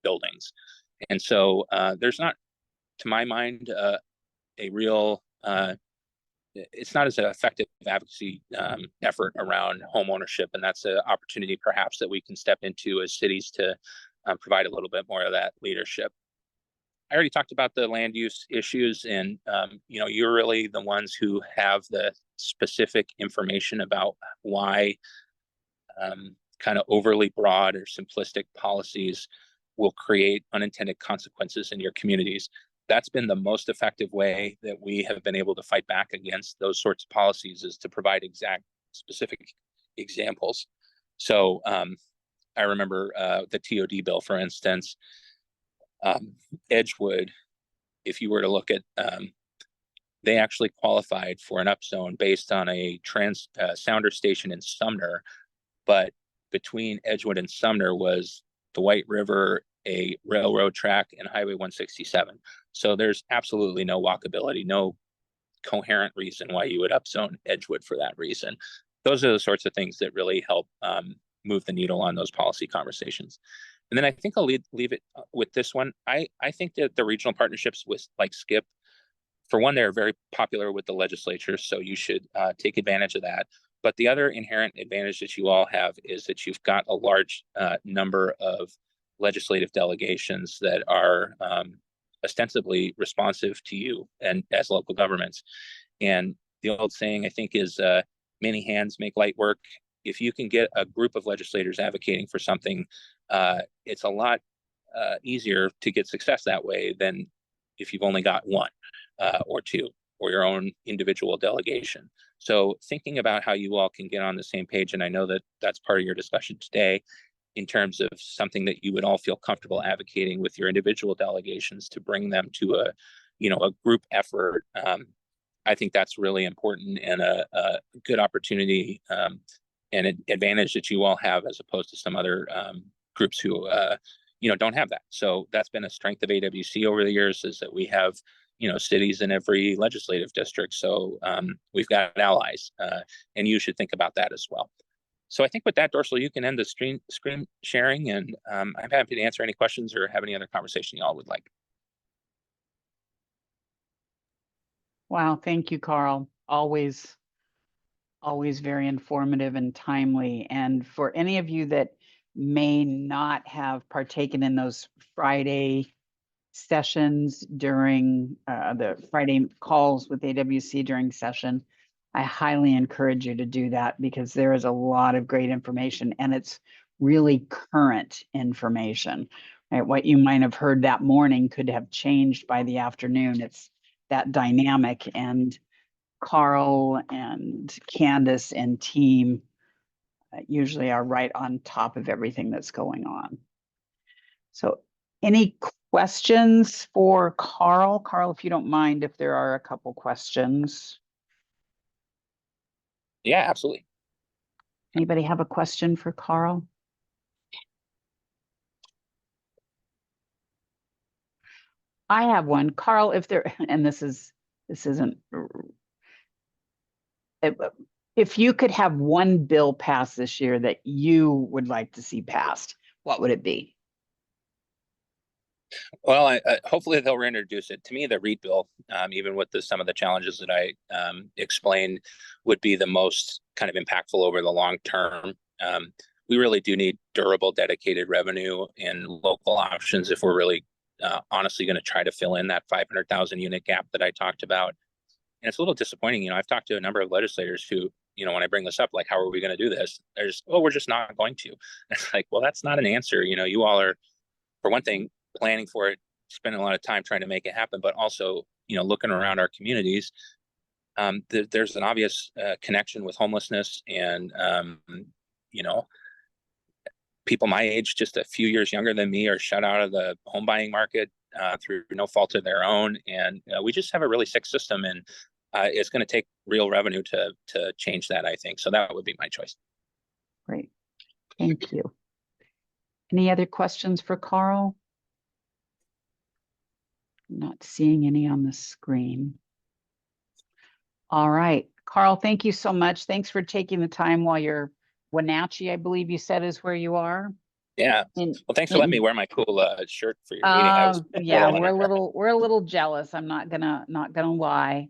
buildings. And so there's not, to my mind, a real, it's not as an effective advocacy effort around home ownership. And that's an opportunity perhaps that we can step into as cities to provide a little bit more of that leadership. I already talked about the land use issues, and you're really the ones who have the specific information about why kind of overly broad or simplistic policies will create unintended consequences in your communities. That's been the most effective way that we have been able to fight back against those sorts of policies, is to provide exact specific examples. So I remember the TOD bill, for instance, Edgewood, if you were to look at, they actually qualified for an upzone based on a sounder station in Sumner, but between Edgewood and Sumner was the White River, a railroad track, and Highway 167. So there's absolutely no walkability, no coherent reason why you would upzone Edgewood for that reason. Those are the sorts of things that really help move the needle on those policy conversations. And then I think I'll leave it with this one. I think that the regional partnerships with like SKIP, for one, they're very popular with the legislature, so you should take advantage of that. But the other inherent advantage that you all have is that you've got a large number of legislative delegations that are ostensibly responsive to you and as local governments. And the old saying, I think, is many hands make light work. If you can get a group of legislators advocating for something, it's a lot easier to get success that way than if you've only got one or two or your own individual delegation. So thinking about how you all can get on the same page, and I know that that's part of your discussion today, in terms of something that you would all feel comfortable advocating with your individual delegations to bring them to a group effort. I think that's really important and a good opportunity and an advantage that you all have as opposed to some other groups who don't have that. So that's been a strength of AWC over the years, is that we have cities in every legislative district. So we've got allies, and you should think about that as well. So I think with that, Dorsal, you can end the screen sharing, and I'm happy to answer any questions or have any other conversation y'all would like. Wow, thank you, Carl. Always very informative and timely. And for any of you that may not have partaken in those Friday sessions during the Friday calls with AWC during session, I highly encourage you to do that, because there is a lot of great information, and it's really current information. Right? What you might have heard that morning could have changed by the afternoon. It's that dynamic, and Carl and Candace and team usually are right on top of everything that's going on. So any questions for Carl? Carl, if you don't mind, if there are a couple questions. Yeah, absolutely. Anybody have a question for Carl? I have one, Carl, if there, and this isn't, if you could have one bill passed this year that you would like to see passed, what would it be? Well, hopefully they'll reintroduce it. To me, the REIT bill, even with some of the challenges that I explained, would be the most kind of impactful over the long term. We really do need durable, dedicated revenue and local options if we're really honestly going to try to fill in that 500,000 unit gap that I talked about. And it's a little disappointing. I've talked to a number of legislators who, when I bring this up, like, how are we going to do this? They're just, oh, we're just not going to. And it's like, well, that's not an answer. You all are, for one thing, planning for it, spending a lot of time trying to make it happen, but also, looking around our communities, there's an obvious connection with homelessness and, people my age, just a few years younger than me, are shut out of the home buying market through no fault of their own. And we just have a really sick system, and it's going to take real revenue to change that, I think. So that would be my choice. Great. Thank you. Any other questions for Carl? Not seeing any on the screen. All right, Carl, thank you so much. Thanks for taking the time while you're Wenatchee, I believe you said is where you are. Yeah. Well, thanks for letting me wear my cool shirt for your meeting. Yeah, we're a little jealous. I'm not gonna lie,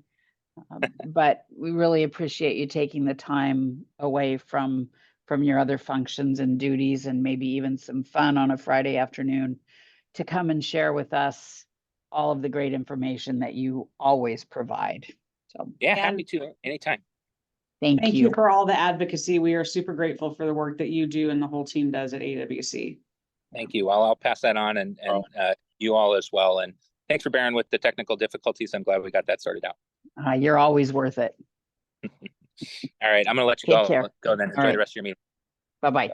but we really appreciate you taking the time away from your other functions and duties, and maybe even some fun on a Friday afternoon to come and share with us all of the great information that you always provide. So yeah, happy to anytime. Thank you for all the advocacy. We are super grateful for the work that you do and the whole team does at AWC. Thank you. Well, I'll pass that on, and you all as well. And thanks for bearing with the technical difficulties. I'm glad we got that sorted out. You're always worth it. All right, I'm going to let you Take go. care. Go then. Enjoy the rest of your meeting. Bye-bye.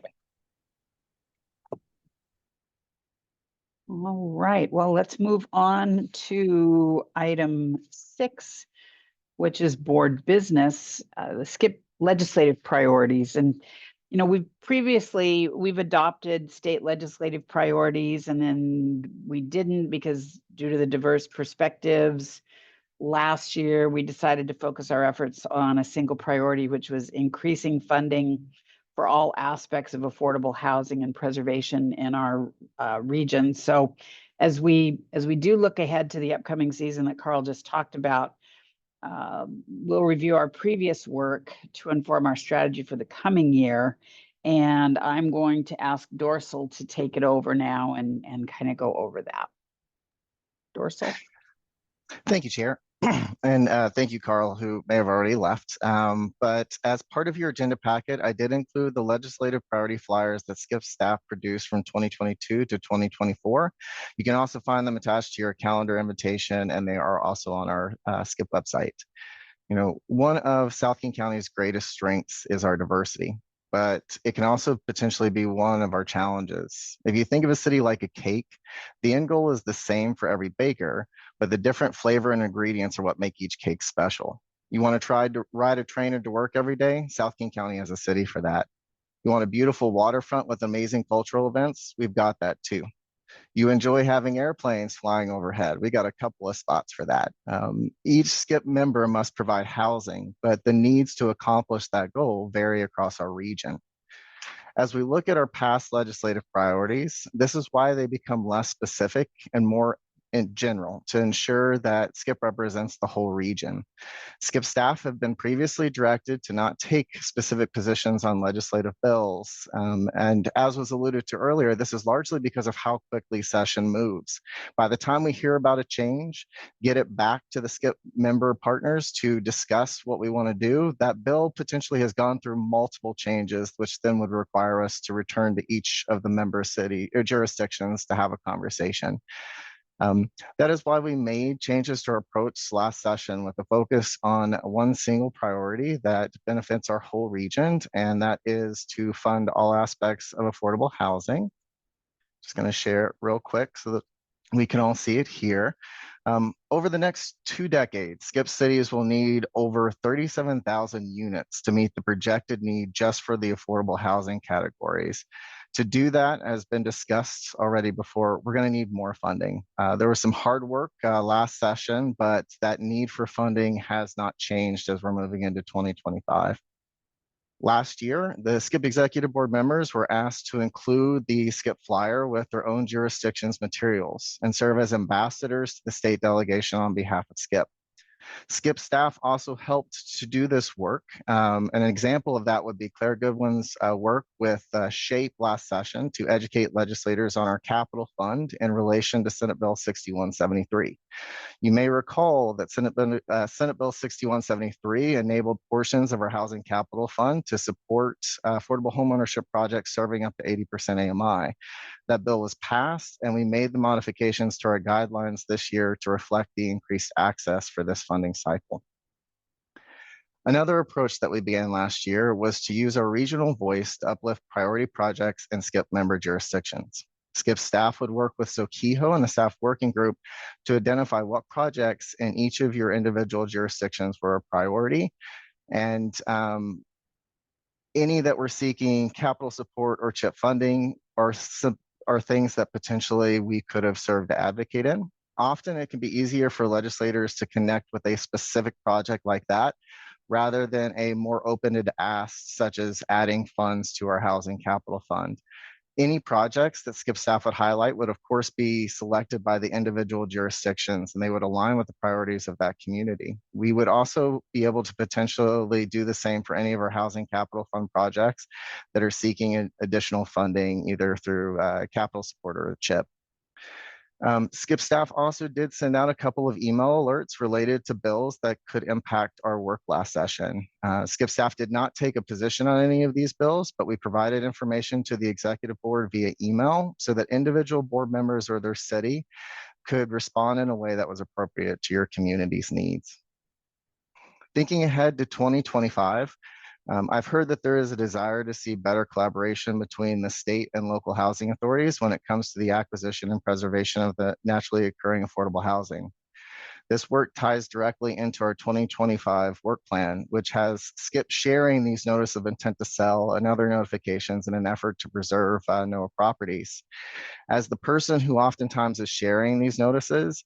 All right, well, let's move on to item 6, which is board business, the skip legislative priorities. And, we've adopted state legislative priorities, and then we didn't because due to the diverse perspectives. Last year, we decided to focus our efforts on a single priority, which was increasing funding for all aspects of affordable housing and preservation in our region. So as we do look ahead to the upcoming season that Carl just talked about, we'll review our previous work to inform our strategy for the coming year. And I'm going to ask Dorsal to take it over now and kind of go over that. Dorsal. Thank you, Chair. And thank you, Carl, who may have already left. But as part of your agenda packet, I did include the legislative priority flyers that SKIP staff produced from 2022 to 2024. You can also find them attached to your calendar invitation, and they are also on our SKIP website. One of South King County's greatest strengths is our diversity, but it can also potentially be one of our challenges. If you think of a city like a cake, the end goal is the same for every baker, but the different flavor and ingredients are what make each cake special. You want to try to ride a train into work every day? South King County is a city for that. You want a beautiful waterfront with amazing cultural events? We've got that too. You enjoy having airplanes flying overhead? We got a couple of spots for that. Each SKIP member must provide housing, but the needs to accomplish that goal vary across our region. As we look at our past legislative priorities, this is why they become less specific and more in general to ensure that SKIP represents the whole region. SKIP staff have been previously directed to not take specific positions on legislative bills. And as was alluded to earlier, this is largely because of how quickly session moves. By the time we hear about a change, get it back to the SKIP member partners to discuss what we want to do, that bill potentially has gone through multiple changes, which then would require us to return to each of the member city or jurisdictions to have a conversation. That is why we made changes to our approach last session with a focus on one single priority that benefits our whole region, and that is to fund all aspects of affordable housing. Just going to share it real quick so that We can all see it here. Over the next 2 decades, Skip cities will need over 37,000 units to meet the projected need just for the affordable housing categories. To do that, as been discussed already before, we're going to need more funding. There was some hard work last session, but that need for funding has not changed as we're moving into 2025. Last year, the SKIP Executive Board members were asked to include the SKIP flyer with their own jurisdiction's materials and serve as ambassadors to the state delegation on behalf of SKIP. SKIP staff also helped to do this work. An example of that would be Claire Goodwin's work with SHAPE last session to educate legislators on our capital fund in relation to Senate Bill 6173. You may recall that Senate Bill 6173 enabled portions of our housing capital fund to support affordable homeownership projects serving up to 80% AMI. That bill was passed, and we made the modifications to our guidelines this year to reflect the increased access for this funding cycle. Another approach that we began last year was to use our regional voice to uplift priority projects in SKIP member jurisdictions. SKIP staff would work with SOKIHO and the staff working group to identify what projects in each of your individual jurisdictions were a priority, and any that were seeking capital support or CHIP funding are things that potentially we could have served to advocate in. Often it can be easier for legislators to connect with a specific project like that rather than a more open-ended ask, such as adding funds to our housing capital fund. Any projects that SKIP staff would highlight would, of course, be selected by the individual jurisdictions, and they would align with the priorities of that community. We would also be able to potentially do the same for any of our housing capital fund projects that are seeking additional funding, either through capital support or a CHIP. SKIP staff also did send out a couple of email alerts related to bills that could impact our work last session. SKIP staff did not take a position on any of these bills, but we provided information to the executive board via email so that individual board members or their city could respond in a way that was appropriate to your community's needs. Thinking ahead to 2025, I've heard that there is a desire to see better collaboration between the state and local housing authorities when it comes to the acquisition and preservation of the naturally occurring affordable housing. This work ties directly into our 2025 work plan, which has SKIP sharing these notice of intent to sell and other notifications in an effort to preserve NOAA properties. As the person who oftentimes is sharing these notices,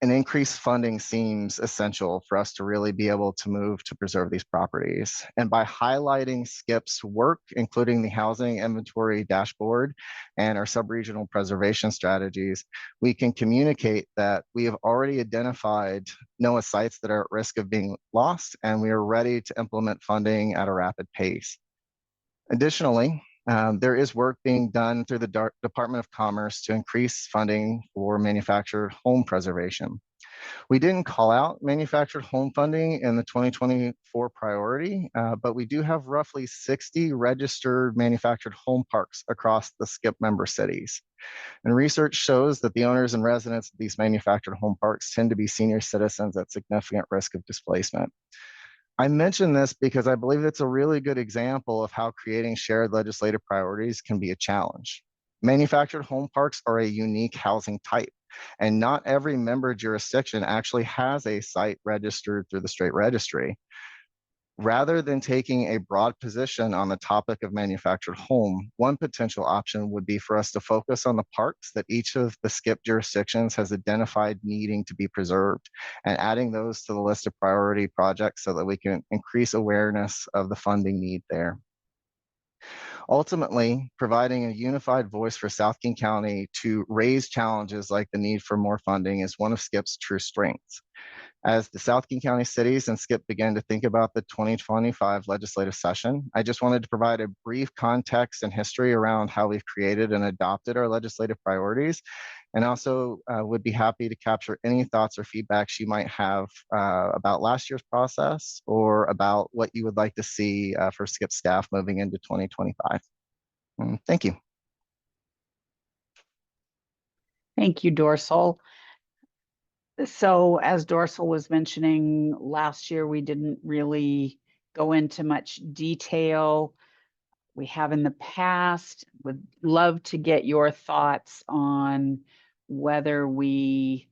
an increased funding seems essential for us to really be able to move to preserve these properties. And by highlighting SKIP's work, including the housing inventory dashboard and our sub-regional preservation strategies, we can communicate that we have already identified NOAA sites that are at risk of being lost, and we are ready to implement funding at a rapid pace. Additionally, there is work being done through the Department of Commerce to increase funding for manufactured home preservation. We didn't call out manufactured home funding in the 2024 priority, but we do have roughly 60 registered manufactured home parks across the SKIP member cities. And research shows that the owners and residents of these manufactured home parks tend to be senior citizens at significant risk of displacement. I mention this because I believe it's a really good example of how creating shared legislative priorities can be a challenge. Manufactured home parks are a unique housing type, and not every member jurisdiction actually has a site registered through the state registry. Rather than taking a broad position on the topic of manufactured home, one potential option would be for us to focus on the parks that each of the SKIP jurisdictions has identified needing to be preserved, and adding those to the list of priority projects so that we can increase awareness of the funding need there. Ultimately, providing a unified voice for South King County to raise challenges like the need for more funding is one of SKIP's true strengths. As the South King County cities and SKIP began to think about the 2025 legislative session, I just wanted to provide a brief context and history around how we've created and adopted our legislative priorities, and also would be happy to capture any thoughts or feedbacks you might have about last year's process or about what you would like to see for SKIP staff moving into 2025. Thank you. Thank you, Dorsal. So as Dorsal was mentioning, last year we didn't really go into much detail. We have in the past. Would love to get your thoughts on whether we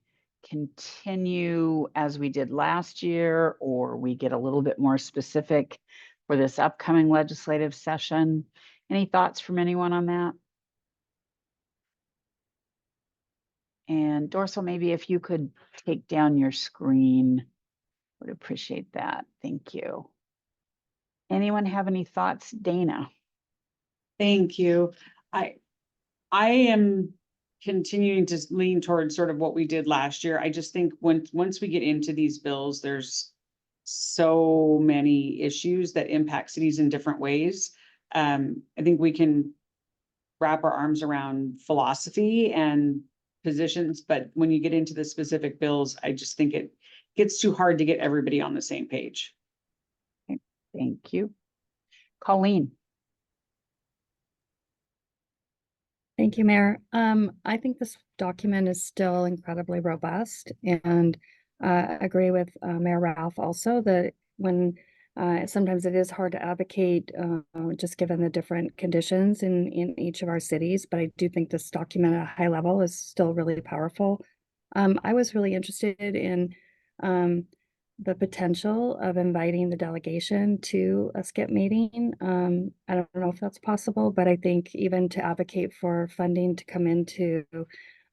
continue as we did last year, or we get a little bit more specific for this upcoming legislative session. Any thoughts from anyone on that? And Dorsal, maybe if you could take down your screen, would appreciate that. Thank you. Anyone have any thoughts? Dana? Thank you. I am continuing to lean towards sort of what we did last year. I just think once we get into these bills, there's so many issues that impact cities in different ways. I think we can wrap our arms around philosophy and positions, but when you get into the specific bills, I just think it gets too hard to get everybody on the same page. Okay, thank you. Colleen? Thank you, Mayor. I think this document is still incredibly robust, and agree with Mayor Ralph also that when sometimes it is hard to advocate just given the different conditions in each of our cities, but I do think this document at a high level is still really powerful. I was really interested in the potential of inviting the delegation to a SKIP meeting. I don't know if that's possible, but I think even to advocate for funding to come into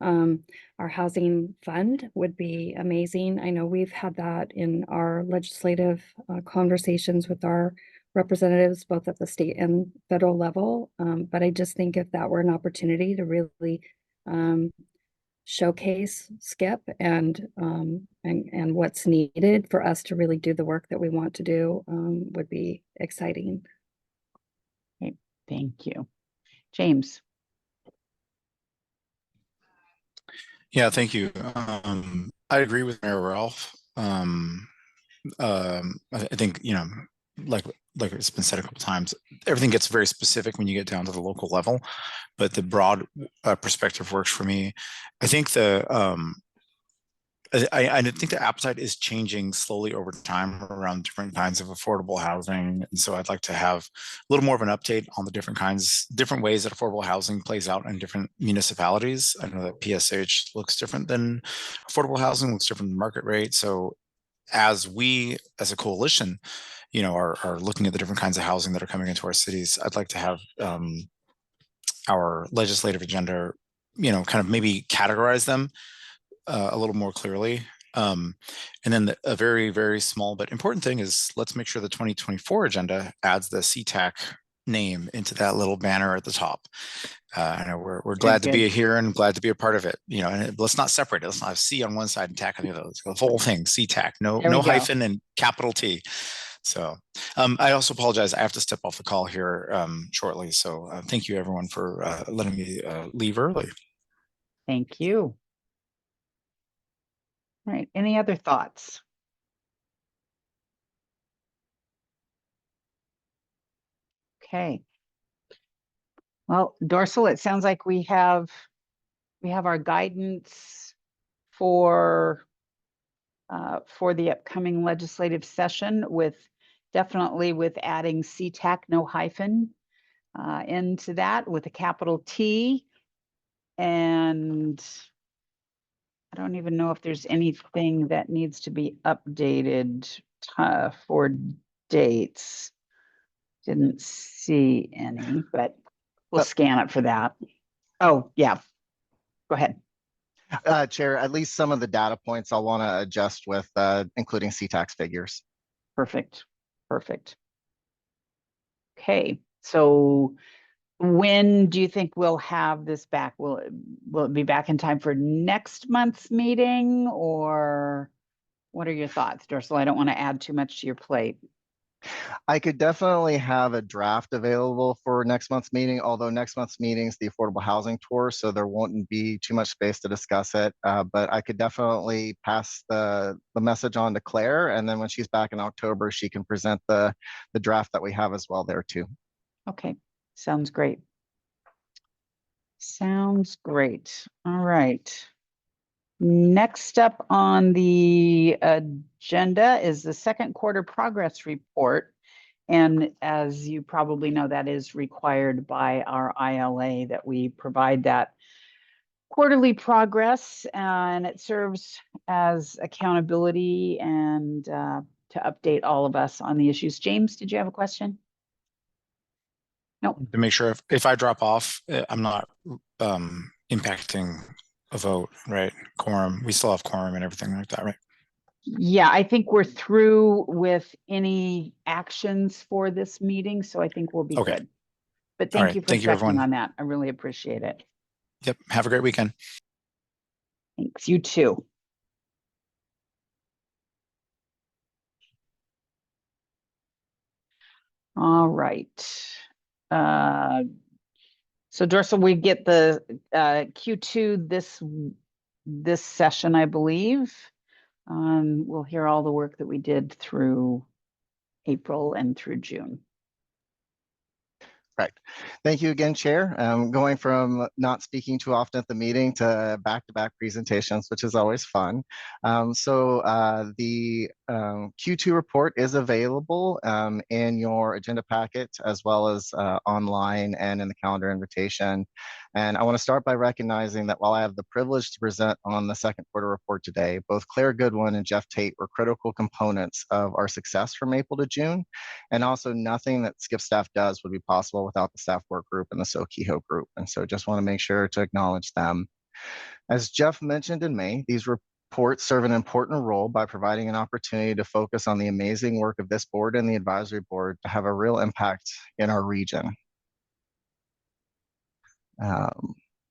our housing fund would be amazing. I know we've had that in our legislative conversations with our representatives, both at the state and federal level. But I just think if that were an opportunity to really showcase SKIP and what's needed for us to really do the work that we want to do would be exciting. Okay, thank you. James? Yeah, thank you. I agree with Mayor Ralph. I think, you know, like it's been said a couple times, everything gets very specific when you get down to the local level, but the broad perspective works for me. I think I think the appetite is changing slowly over time around different kinds of affordable housing. And so I'd like to have a little more of an update on the different ways that affordable housing plays out in different municipalities. I know that PSH looks different than affordable housing, looks different than market rate. So as we, as a coalition, you know, are looking at the different kinds of housing that are coming into our cities, I'd like to have our legislative agenda, you know, kind of maybe categorize them a little more clearly. And then a very, very small but important thing is let's make sure the 2024 agenda adds the CTAC name into that little banner at the top. I know we're glad to be here and glad to be a part of it, you know, and let's not separate it. Let's not have C on one side and TAC on the other. Let's go the whole thing, CTAC, no hyphen and capital T. So I also apologize. I have to step off the call here shortly. So thank you everyone for letting me leave early. Thank you. All right, any other thoughts? Okay. Well, Dorsal, it sounds like we have our guidance for the upcoming legislative session, with definitely with adding CTAC, no hyphen, into that with a capital T. And I don't even know if there's anything that needs to be updated for dates. Didn't see any, but we'll scan it for that. Oh, yeah. Go ahead. Chair, at least some of the data points I'll want to adjust with including CTAX figures. Perfect. Perfect. Okay, so when do you think we'll have this back? Will it be back in time for next month's meeting, or what are your thoughts, Dorsal? I don't want to add too much to your plate. I could definitely have a draft available for next month's meeting, although next month's meeting is the affordable housing tour, so there won't be too much space to discuss it. But I could definitely pass the message on to Claire, and then when she's back in October, she can present the draft that we have as well there too. Okay, sounds great. Sounds great. All right. Next up on the agenda is the second quarter progress report. And as you probably know, that is required by our ILA that we provide that quarterly progress, and it serves as accountability and to update all of us on the issues. James, did you have a question? No. To make sure if I drop off, I'm not impacting a vote, right? Quorum. We still have quorum and everything like that, right? Yeah, I think we're through with any actions for this meeting, so I think we'll be Okay. good. But All thank right. you for Thank you, checking everyone. on that. I really appreciate it. Yep. Have a great weekend. Thanks. You too. All right. So Dorsal, we get the Q2 this session, I believe. We'll hear all the work that we did through April and through June. Right. Thank you again, Chair. Going from not speaking too often at the meeting to back-to-back presentations, which is always fun. The Q2 report is available in your agenda packet, as well as online and in the calendar invitation. And I want to start by recognizing that while I have the privilege to present on the second quarter report today, both Claire Goodwin and Jeff Tate were critical components of our success from April to June. And also nothing that SKIP staff does would be possible without the staff work group and the SKHHP group. And so just want to make sure to acknowledge them. As Jeff mentioned in May, these reports serve an important role by providing an opportunity to focus on the amazing work of this board and the advisory board to have a real impact in our region.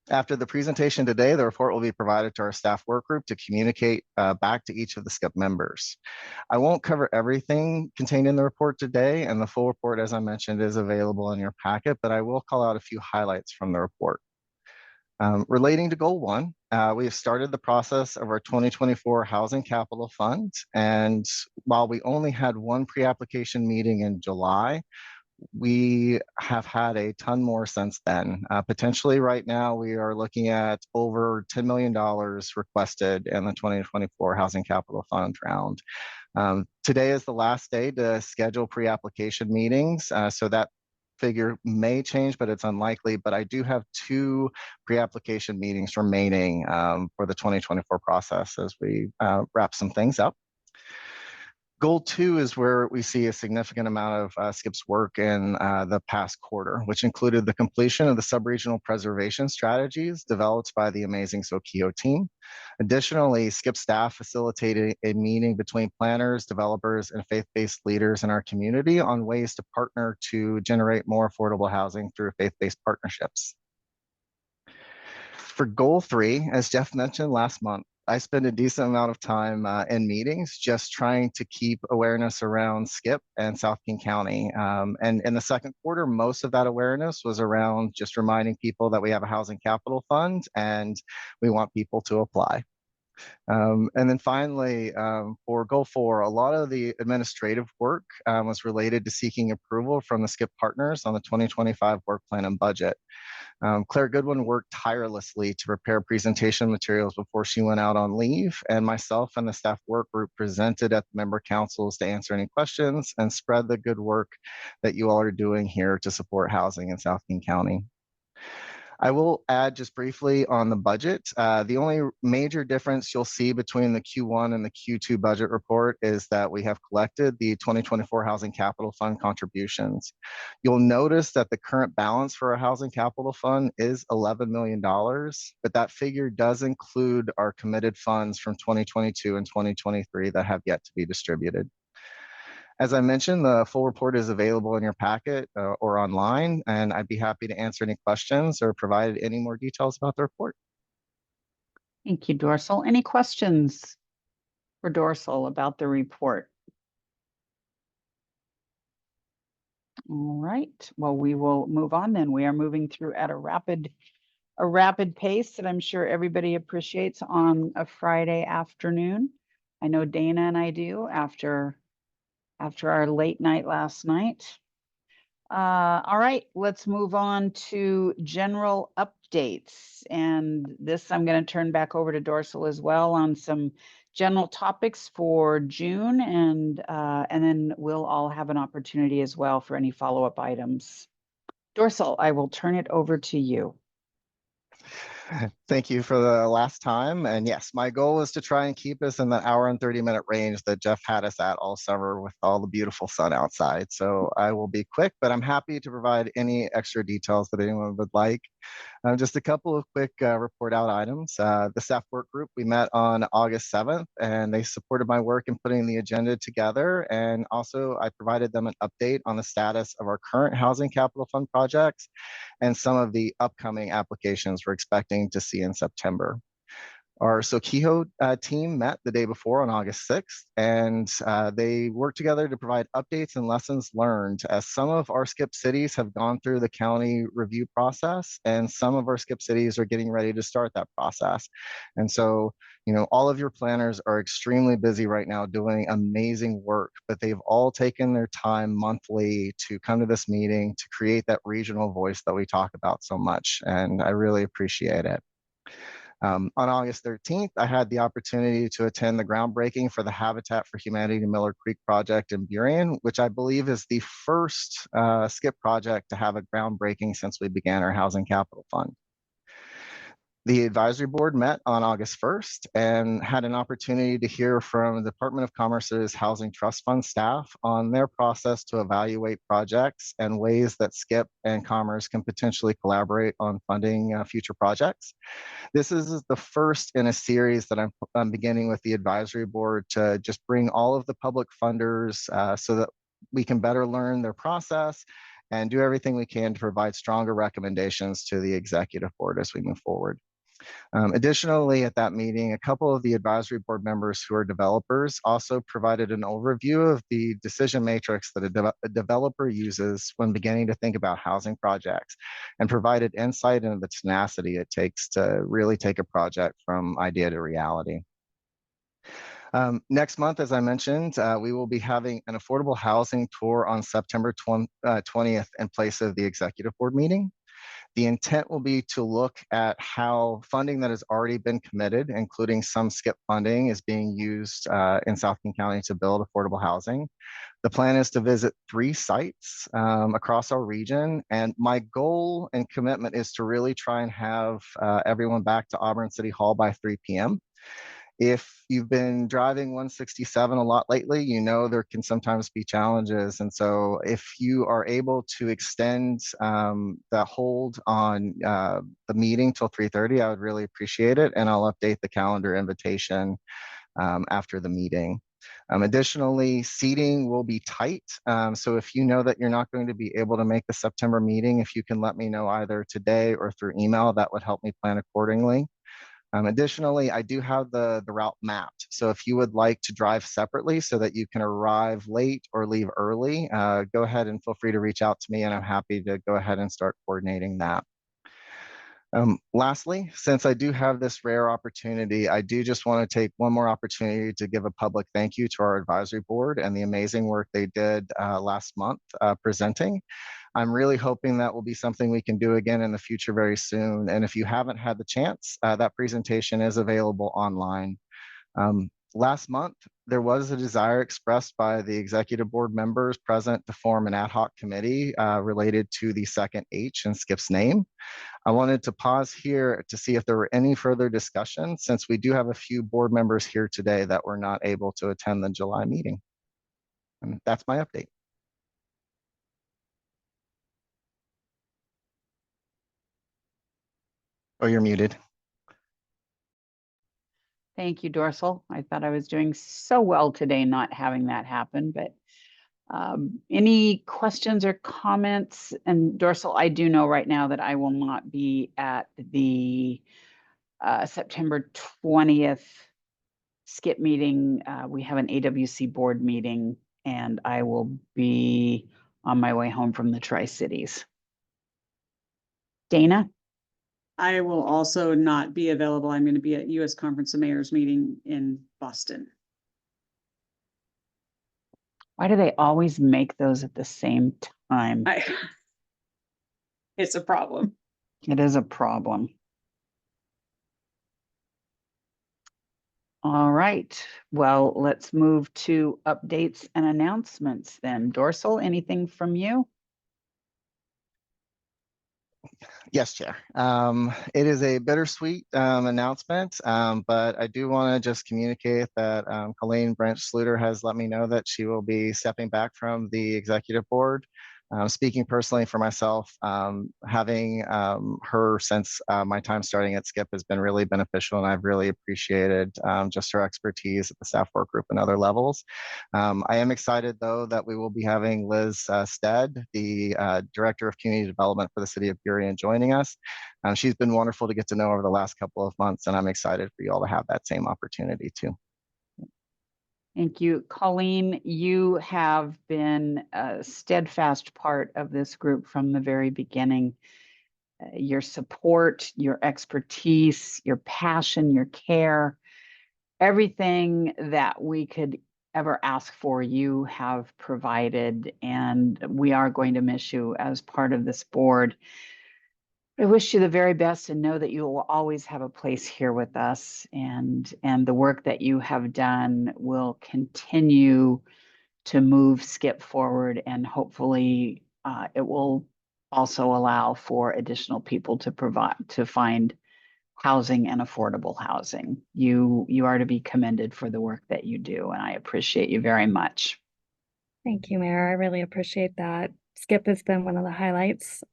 After the presentation today, the report will be provided to our staff work group to communicate back to each of the SKIP members. I won't cover everything contained in the report today, and the full report, as I mentioned, is available in your packet, but I will call out a few highlights from the report. Relating to Goal 1, we have started the process of our 2024 Housing Capital Fund, and while we only had one pre-application meeting in July, we have had a ton more since then. Potentially right now, we are looking at over $10 million requested in the 2024 Housing Capital Fund round. Today is the last day to schedule pre-application meetings, so that figure may change, but it's unlikely. But I do have 2 pre-application meetings remaining for the 2024 process as we wrap some things up. Goal 2 is where we see a significant amount of SKIP's work in the past quarter, which included the completion of the sub-regional preservation strategies developed by the amazing SKHHP team. Additionally, SKIP staff facilitated a meeting between planners, developers, and faith-based leaders in our community on ways to partner to generate more affordable housing through faith-based partnerships. For Goal 3, as Jeff mentioned last month, I spend a decent amount of time in meetings just trying to keep awareness around SKIP and South King County. And in the second quarter, most of that awareness was around just reminding people that we have a housing capital fund and we want people to apply. And then finally, for Goal 4, a lot of the administrative work was related to seeking approval from the SKIP partners on the 2025 work plan and budget. Claire Goodwin worked tirelessly to prepare presentation materials before she went out on leave, and myself and the staff work group presented at the member councils to answer any questions and spread the good work that you all are doing here to support housing in South King County. I will add just briefly on the budget. The only major difference you'll see between the Q1 and the Q2 budget report is that we have collected the 2024 Housing Capital Fund contributions. You'll notice that the current balance for our Housing Capital Fund is $11 million, but that figure does include our committed funds from 2022 and 2023 that have yet to be distributed. As I mentioned, the full report is available in your packet or online, and I'd be happy to answer any questions or provide any more details about the report. Thank you, Dorsal. Any questions for Dorsal about the report? All right, well, we will move on then. We are moving through at a rapid pace that I'm sure everybody appreciates on a Friday afternoon. I know Dana and I do after our late night last night. All right, let's move on to general updates. And this I'm going to turn back over to Dorsal as well on some general topics for June. And then we'll all have an opportunity as well for any follow-up items. Dorsal, I will turn it over to you. Thank you for the last time. And yes, my goal is to try and keep us in the hour and 30-minute range that Jeff had us at all summer with all the beautiful sun outside. So I will be quick, but I'm happy to provide any extra details that anyone would like. Just a couple of quick report out items. The staff work group, we met on August 7th, and they supported my work in putting the agenda together. And also I provided them an update on the status of our current Housing Capital Fund projects and some of the upcoming applications we're expecting to see in September. Our SKHHP team met the day before on August 6th, and they worked together to provide updates and lessons learned, as some of our SCIP cities have gone through the county review process, and some of our SCIP cities are getting ready to start that process. And so, you know, all of your planners are extremely busy right now doing amazing work, but they've all taken their time monthly to come to this meeting to create that regional voice that we talk about so much, and I really appreciate it. On August 13th, I had the opportunity to attend the groundbreaking for the Habitat for Humanity Miller Creek project in Burien, which I believe is the first SCIP project to have a groundbreaking since we began our Housing Capital Fund. The advisory board met on August 1st and had an opportunity to hear from the Department of Commerce's Housing Trust Fund staff on their process to evaluate projects and ways that SCIP and Commerce can potentially collaborate on funding future projects. This is the first in a series that I'm beginning with the advisory board to just bring all of the public funders so that we can better learn their process and do everything we can to provide stronger recommendations to the executive board as we move forward. Additionally, at that meeting, a couple of the advisory board members who are developers also provided an overview of the decision matrix that a developer uses when beginning to think about housing projects, and provided insight into the tenacity it takes to really take a project from idea to reality. Next month, as I mentioned, we will be having an affordable housing tour on September 20th in place of the executive board meeting. The intent will be to look at how funding that has already been committed, including some SCIP funding, is being used in South King County to build affordable housing. The plan is to visit 3 sites across our region, and my goal and commitment is to really try and have everyone back to Auburn City Hall by 3 p.m. If you've been driving 167 a lot lately, you know there can sometimes be challenges. And so if you are able to extend the hold on the meeting till 3:30, I would really appreciate it. And I'll update the calendar invitation after the meeting. Additionally, seating will be tight. So if you know that you're not going to be able to make the September meeting, if you can let me know either today or through email, that would help me plan accordingly. Additionally, I do have the route mapped. So if you would like to drive separately so that you can arrive late or leave early, go ahead and feel free to reach out to me, and I'm happy to go ahead and start coordinating that. Lastly, since I do have this rare opportunity, I do just want to take one more opportunity to give a public thank you to our advisory board and the amazing work they did last month presenting. I'm really hoping that will be something we can do again in the future very soon. And if you haven't had the chance, that presentation is available online. Last month, there was a desire expressed by the executive board members present to form an ad hoc committee related to the second H in SCIP's name. I wanted to pause here to see if there were any further discussion, since we do have a few board members here today that were not able to attend the July meeting. And that's my update. Oh, you're muted. Thank you, Dorsal. I thought I was doing so well today not having that happen, but any questions or comments? And Dorsal, I do know right now that I will not be at the September 20th SCIP meeting. We have an AWC board meeting, and I will be on my way home from the Tri-Cities. Dana? I will also not be available. I'm going to be at U.S. Conference of Mayors meeting in Boston. Why do they always make those at the same time? It's a problem. It is a problem. All right. Well, let's move to updates and announcements then. Dorsal, anything from you? Yes, Chair. It is a bittersweet announcement, but I do want to just communicate that Colleen Branch Sluter has let me know that she will be stepping back from the executive board. Speaking personally for myself, having her since my time starting at SKIP has been really beneficial, and I've really appreciated just her expertise at the staff work group and other levels. I am excited, though, that we will be having Liz Stead, the Director of Community Development for the City of Burien, joining us. She's been wonderful to get to know over the last couple of months, and I'm excited for you all to have that same opportunity too. Thank you. Colleen, you have been a steadfast part of this group from the very beginning. Your support, your expertise, your passion, your care, everything that we could ever ask for, you have provided, and we are going to miss you as part of this board. I wish you the very best and know that you will always have a place here with us, and the work that you have done will continue to move SKIP forward, and hopefully it will also allow for additional people to find housing and affordable housing. You are to be commended for the work that you do, and I appreciate you very much. Thank you, Mayor. I really appreciate that. SKIP has been one of the highlights.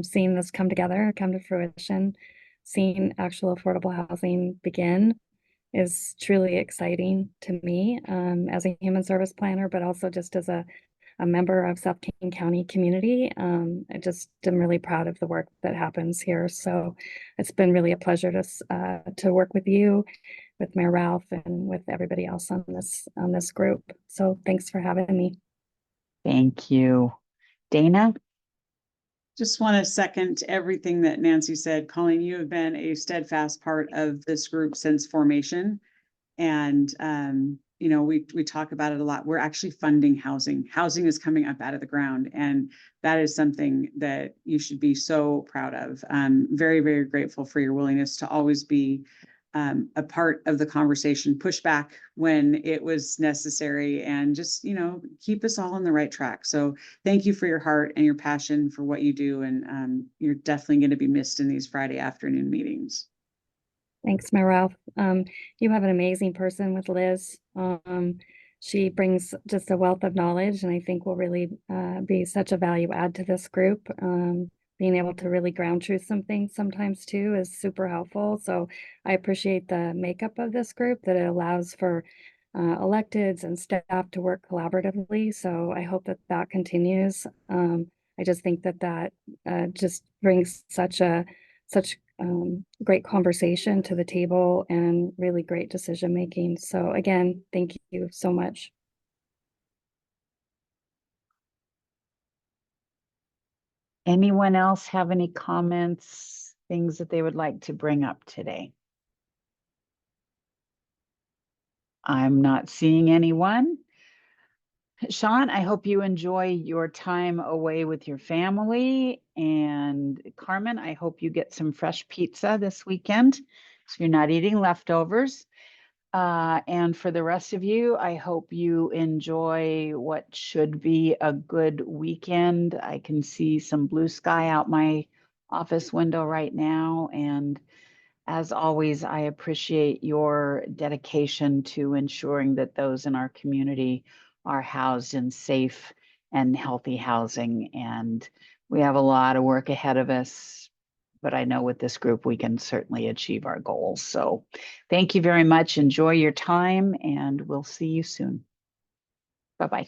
Seeing this come together, come to fruition, seeing actual affordable housing begin is truly exciting to me as a human service planner, but also just as a member of South King County community. I just am really proud of the work that happens here. So it's been really a pleasure to work with you, with Mayor Ralph, and with everybody else on this group. So thanks for having me. Thank you. Dana? Just want to second everything that Nancy said. Colleen, you have been a steadfast part of this group since formation. And, you know, we talk about it a lot. We're actually funding housing. Housing is coming up out of the ground. And that is something that you should be so proud of. Very, very grateful for your willingness to always be a part of the conversation, push back when it was necessary, and just, you know, keep us all on the right track. So thank you for your heart and your passion for what you do. And you're definitely going to be missed in these Friday afternoon meetings. Thanks, Mayor Ralph. You have an amazing person with Liz. She brings just a wealth of knowledge, and I think will really be such a value add to this group. Being able to really ground truth some things sometimes too is super helpful. So I appreciate the makeup of this group, that it allows for electeds and staff to work collaboratively. So I hope that that continues. I just think that just brings such great conversation to the table and really great decision making. So again, thank you so much. Anyone else have any comments, things that they would like to bring up today? I'm not seeing anyone. Sean, I hope you enjoy your time away with your family. And Carmen, I hope you get some fresh pizza this weekend, so you're not eating leftovers. And for the rest of you, I hope you enjoy what should be a good weekend. I can see some blue sky out my office window right now. And as always, I appreciate your dedication to ensuring that those in our community are housed in safe and healthy housing. And we have a lot of work ahead of us, but I know with this group, we can certainly achieve our goals. So thank you very much. Enjoy your time, and we'll see you soon. Bye-bye.